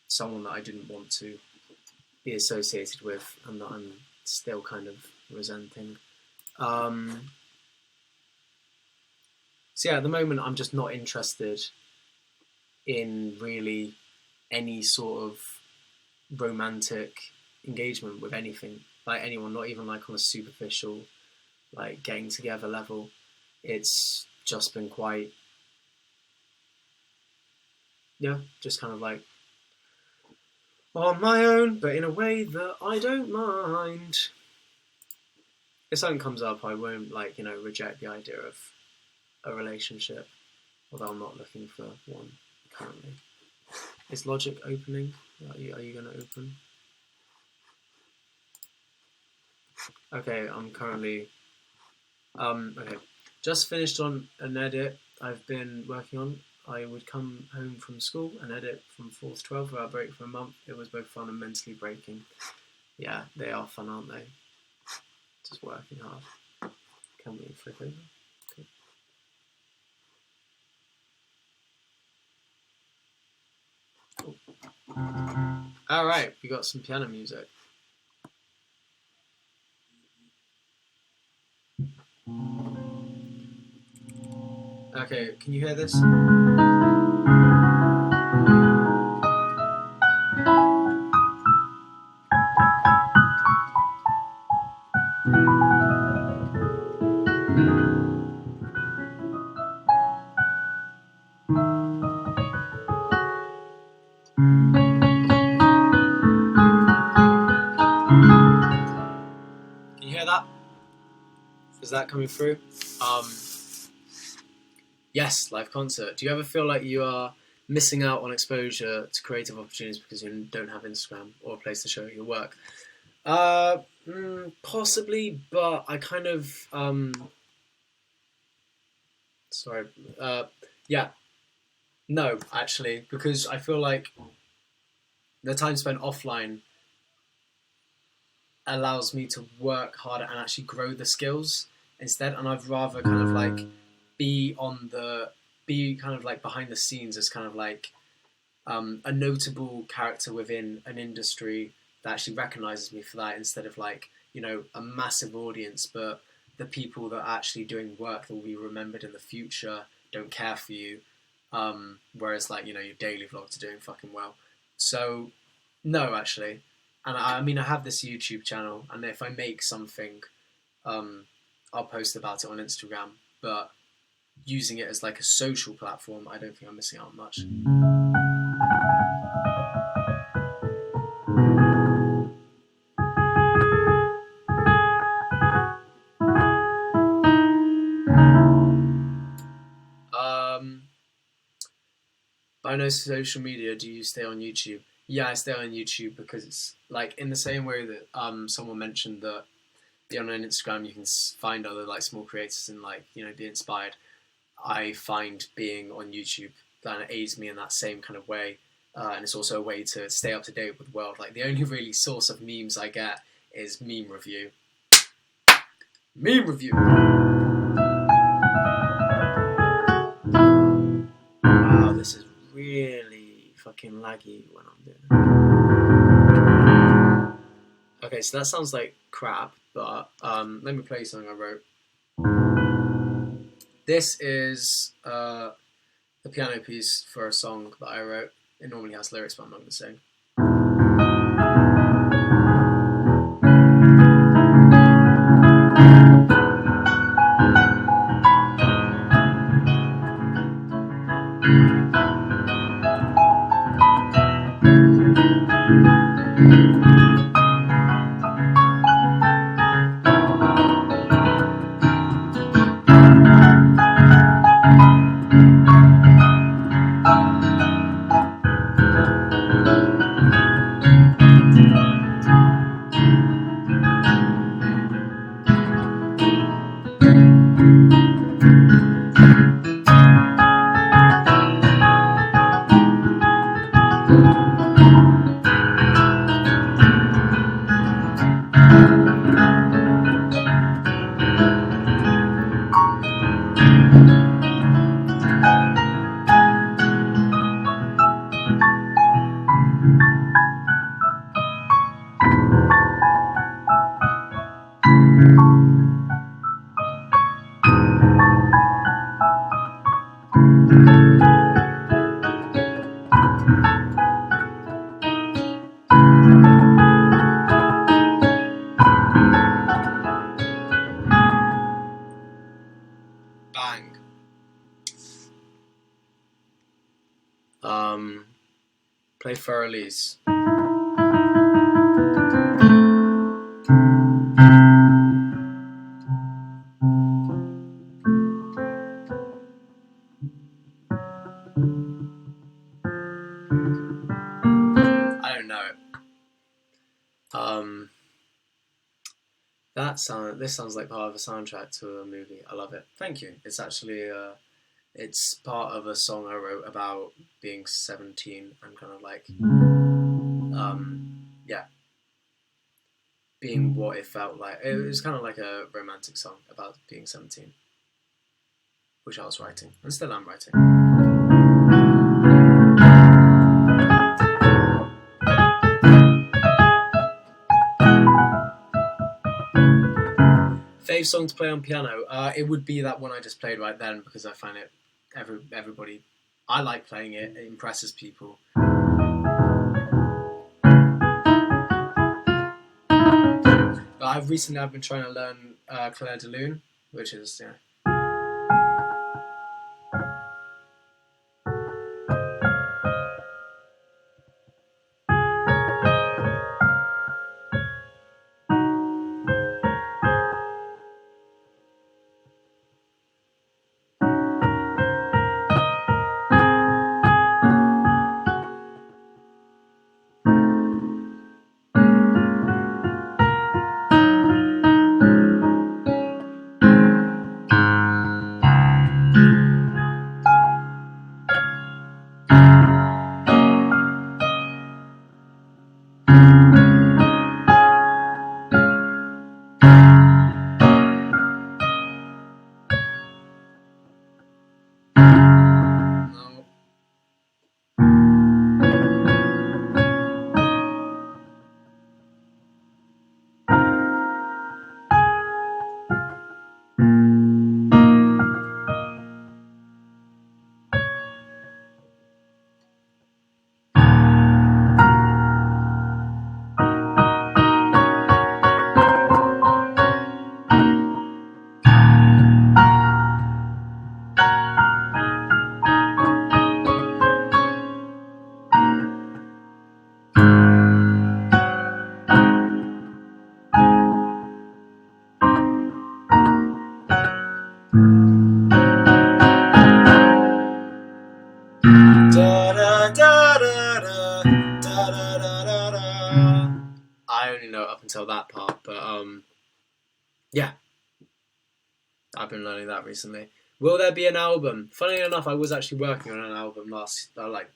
someone that I didn't want to be associated with, and that I'm still kind of resenting. So yeah, at the moment I'm just not interested in really any sort of romantic engagement with anything, like anyone, not even like on a superficial, like getting together level. It's just been quite, yeah, just kind of like on my own, but in a way that I don't mind. If something comes up, I won't reject the idea of a relationship, although I'm not looking for one currently. Is Logic opening? Are you going to open? Okay, I'm currently okay. Just finished on an edit I've been working on. I would come home from school and edit from 4 to 12 without a break for a month. It was both fun and mentally breaking. Yeah, they are fun, aren't they? Just working hard. Can we flip over? Okay. Cool. Alright, we got some piano music. Okay, can you hear this? Can you hear that? Is that coming through? Yes, live concert. Do you ever feel like you are missing out on exposure to creative opportunities because you don't have Instagram or a place to show your work? Possibly, but I kind of no, actually, because I feel like the time spent offline allows me to work harder and actually grow the skills instead, and I'd rather kind of like be kind of like behind the scenes as kind of like a notable character within an industry that actually recognizes me for that, instead of like, you know, a massive audience, but the people that are actually doing work that will be remembered in the future don't care for you, whereas like, you know, your daily vlogs are doing fucking well. So no, actually. And I mean, I have this YouTube channel, and if I make something, I'll post about it on Instagram, but using it as like a social platform, I don't think I'm missing out on much. I know social media, do you stay on YouTube? Yeah, I stay on YouTube because it's like in the same way that someone mentioned that on Instagram you can find other like small creators and like, you know, be inspired. I find being on YouTube kind of aids me in that same kind of way, and it's also a way to stay up to date with the world. Like the only really source of memes I get is Meme Review. Meme Review. Wow, this is really fucking laggy when I'm doing it. Okay, so that sounds like crap, but let me play you something I wrote. This is the piano piece for a song that I wrote. It normally has lyrics, but I'm not going to sing. Bang. Play Furley's. I don't know it. This sounds like part of a soundtrack to a movie. I love it. Thank you. It's actually it's part of a song I wrote about being 17 and kind of like being what it felt like. It was kind of like a romantic song about being 17, which I was writing and still am writing. Fave song to play on piano? It would be that one I just played right then, because I find it everybody. I like playing it. It impresses people. I've been trying to learn Clair de Lune, which is I only know up until that part, but yeah, I've been learning that recently. Will there be an album? Funny enough, I was actually working on an album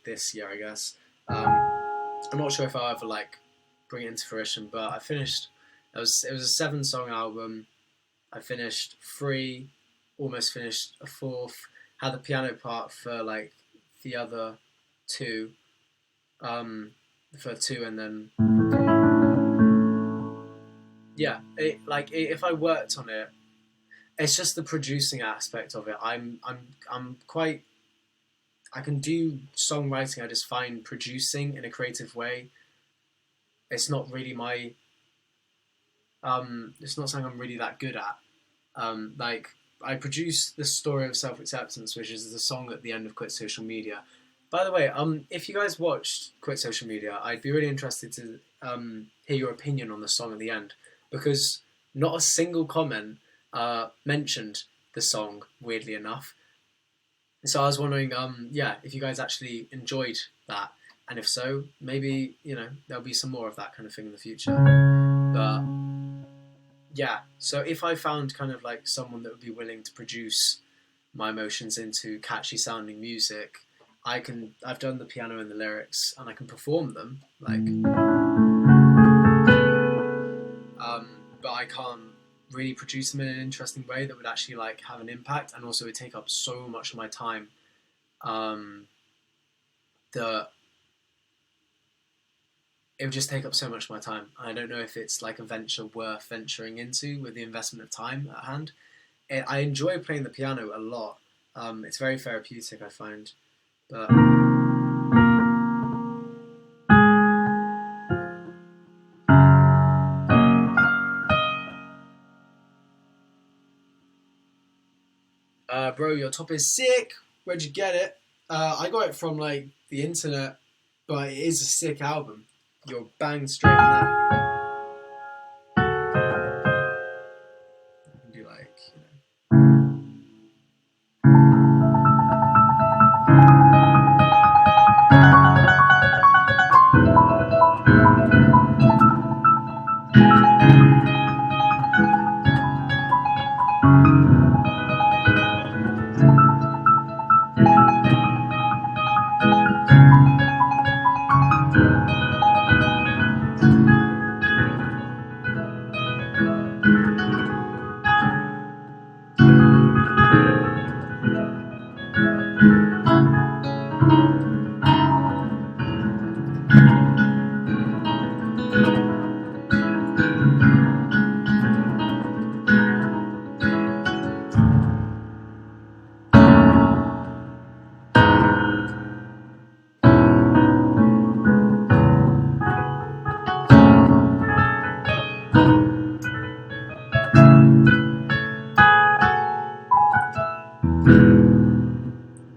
this year, I guess. I'm not sure if I'll ever bring it into fruition, but I finished. It was a 7-song album. I finished 3, almost finished a 4th. Had the piano part for the other 2, and then if I worked on it, it's just the producing aspect of it. I'm quite I can do songwriting. I just find producing in a creative way, it's not really my it's not something I'm really that good at. Like, I produced The Story of Self-Acceptance, which is the song at the end of Quit Social Media. By the way, if you guys watched Quit Social Media, I'd be really interested to hear your opinion on the song at the end, because not a single comment mentioned the song, weirdly enough. So I was wondering, if you guys actually enjoyed that, and if so, maybe, there'll be some more of that kind of thing in the future. But yeah, so if I found kind of like someone that would be willing to produce my emotions into catchy sounding music, I've done the piano and the lyrics, and I can perform them, like, but I can't really produce them in an interesting way that would actually like have an impact, and also it would take up so much of my time that it would just take up so much of my time. I don't know if it's like a venture worth venturing into with the investment of time at hand. I enjoy playing the piano a lot. It's very therapeutic, I find. But bro, your top is sick. Where'd you get it? I got it from like the internet, but it is a sick album. You're bang straight on that. You can do like,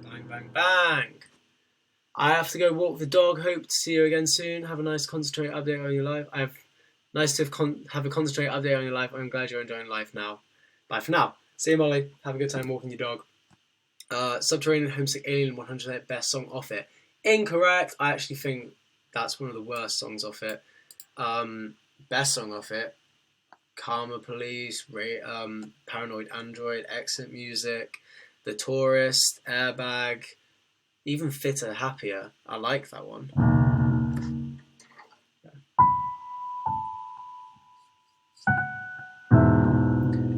bang, bang, bang. I have to go walk the dog. Hope to see you again soon. Have a nice concentrate update on your life. Nice to have a concentrate update on your life. I'm glad you're enjoying life now. Bye for now. See you, Molly. Have a good time walking your dog. Subterranean Homesick Alien 100% best song off it. Incorrect. I actually think that's one of the worst songs off it. Best song off it: Karma Police, Paranoid Android, Exit Music, The Tourist, Airbag, even Fitter, Happier. I like that one.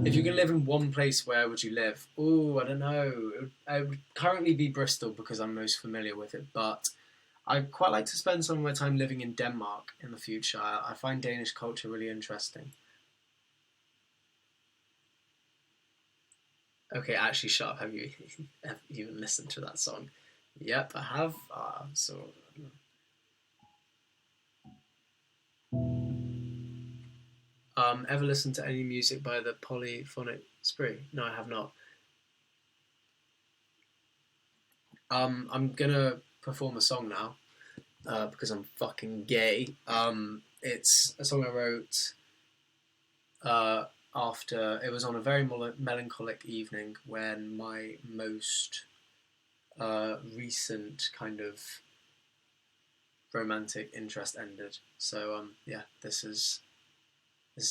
If you could live in one place, where would you live? Oh, I don't know. It would currently be Bristol because I'm most familiar with it, but I'd quite like to spend some of my time living in Denmark in the future. I find Danish culture really interesting. Okay, actually, shut up. Have you even listened to that song? Yep, I have. Ever listened to any music by the Polyphonic Spree? No, I have not. I'm gonna perform a song now because I'm fucking gay. It's a song I wrote after it was on a very melancholic evening when my most recent kind of romantic interest ended. So this is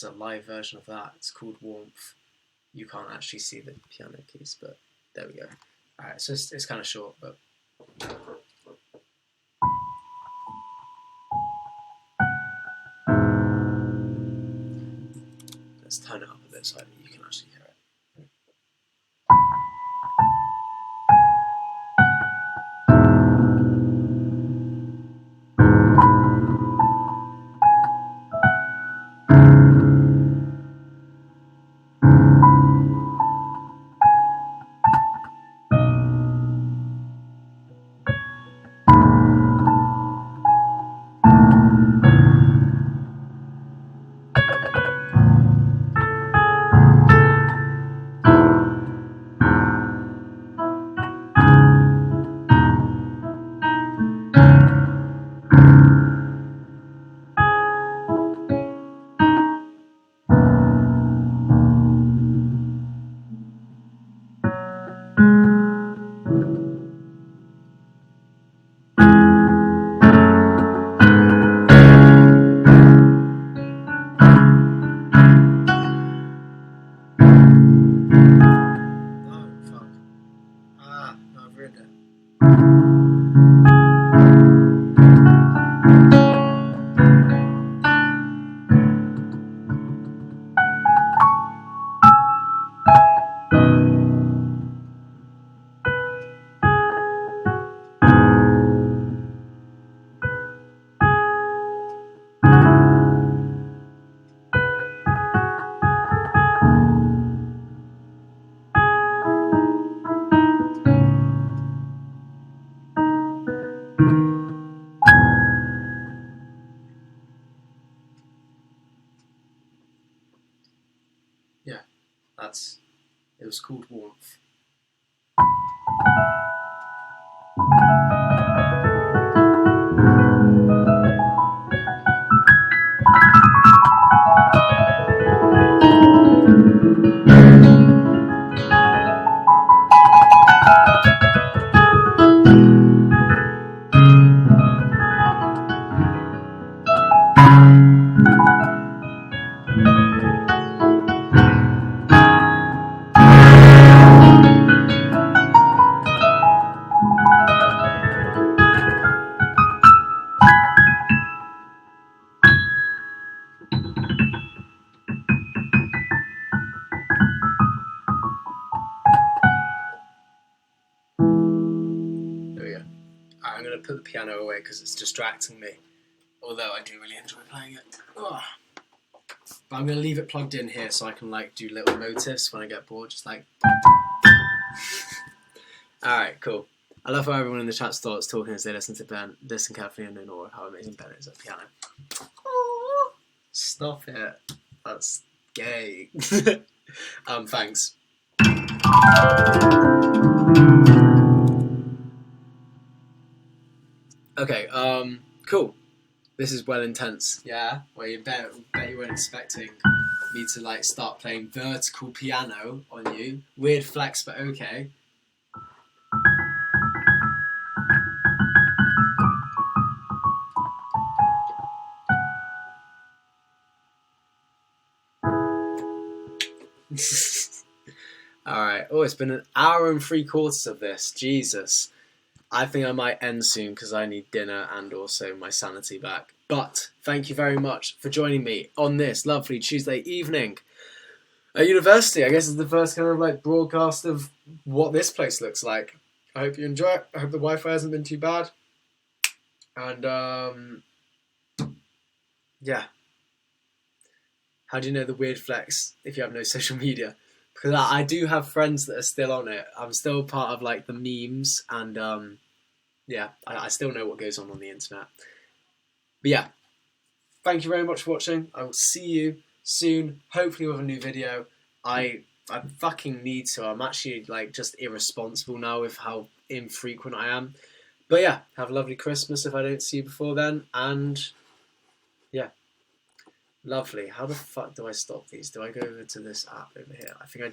a live version of that. It's called Warmth. You can't actually see the piano keys, but there we go. Alright, so it's kind of short, but let's turn it up a bit so that you can actually hear it. yeah, it was called Warmth. There we go. I'm going to put the piano away because it's distracting me. Although I do really enjoy playing it. Oh. But I'm going to leave it plugged in here so I can like do little motifs when I get bored. Just like... Alright, cool. I love how everyone in the chat starts talking as they listen carefully and in awe of how amazing Ben is at piano. Oh, stop it. That's gay. Thanks. Okay, cool. This is well intense, yeah? Well, you bet you weren't expecting me to like start playing vertical piano on you. Weird flex, but okay. Alright, oh, it's been an hour and 3/4 of this, Jesus. I think I might end soon because I need dinner and also my sanity back. But thank you very much for joining me on this lovely Tuesday evening at university. I guess it's the first kind of like broadcast of what this place looks like. I hope you enjoy it. I hope the Wi-Fi hasn't been too bad. And yeah. How do you know the weird flex if you have no social media? Because I do have friends that are still on it. I'm still part of like the memes and yeah, I still know what goes on the internet. But yeah, thank you very much for watching. I will see you soon, hopefully with a new video. I fucking need to. I'm actually like just irresponsible now with how infrequent I am. But yeah, have a lovely Christmas if I don't see you before then. And yeah, lovely. How the fuck do I stop these? Do I go over to this app over here? I think I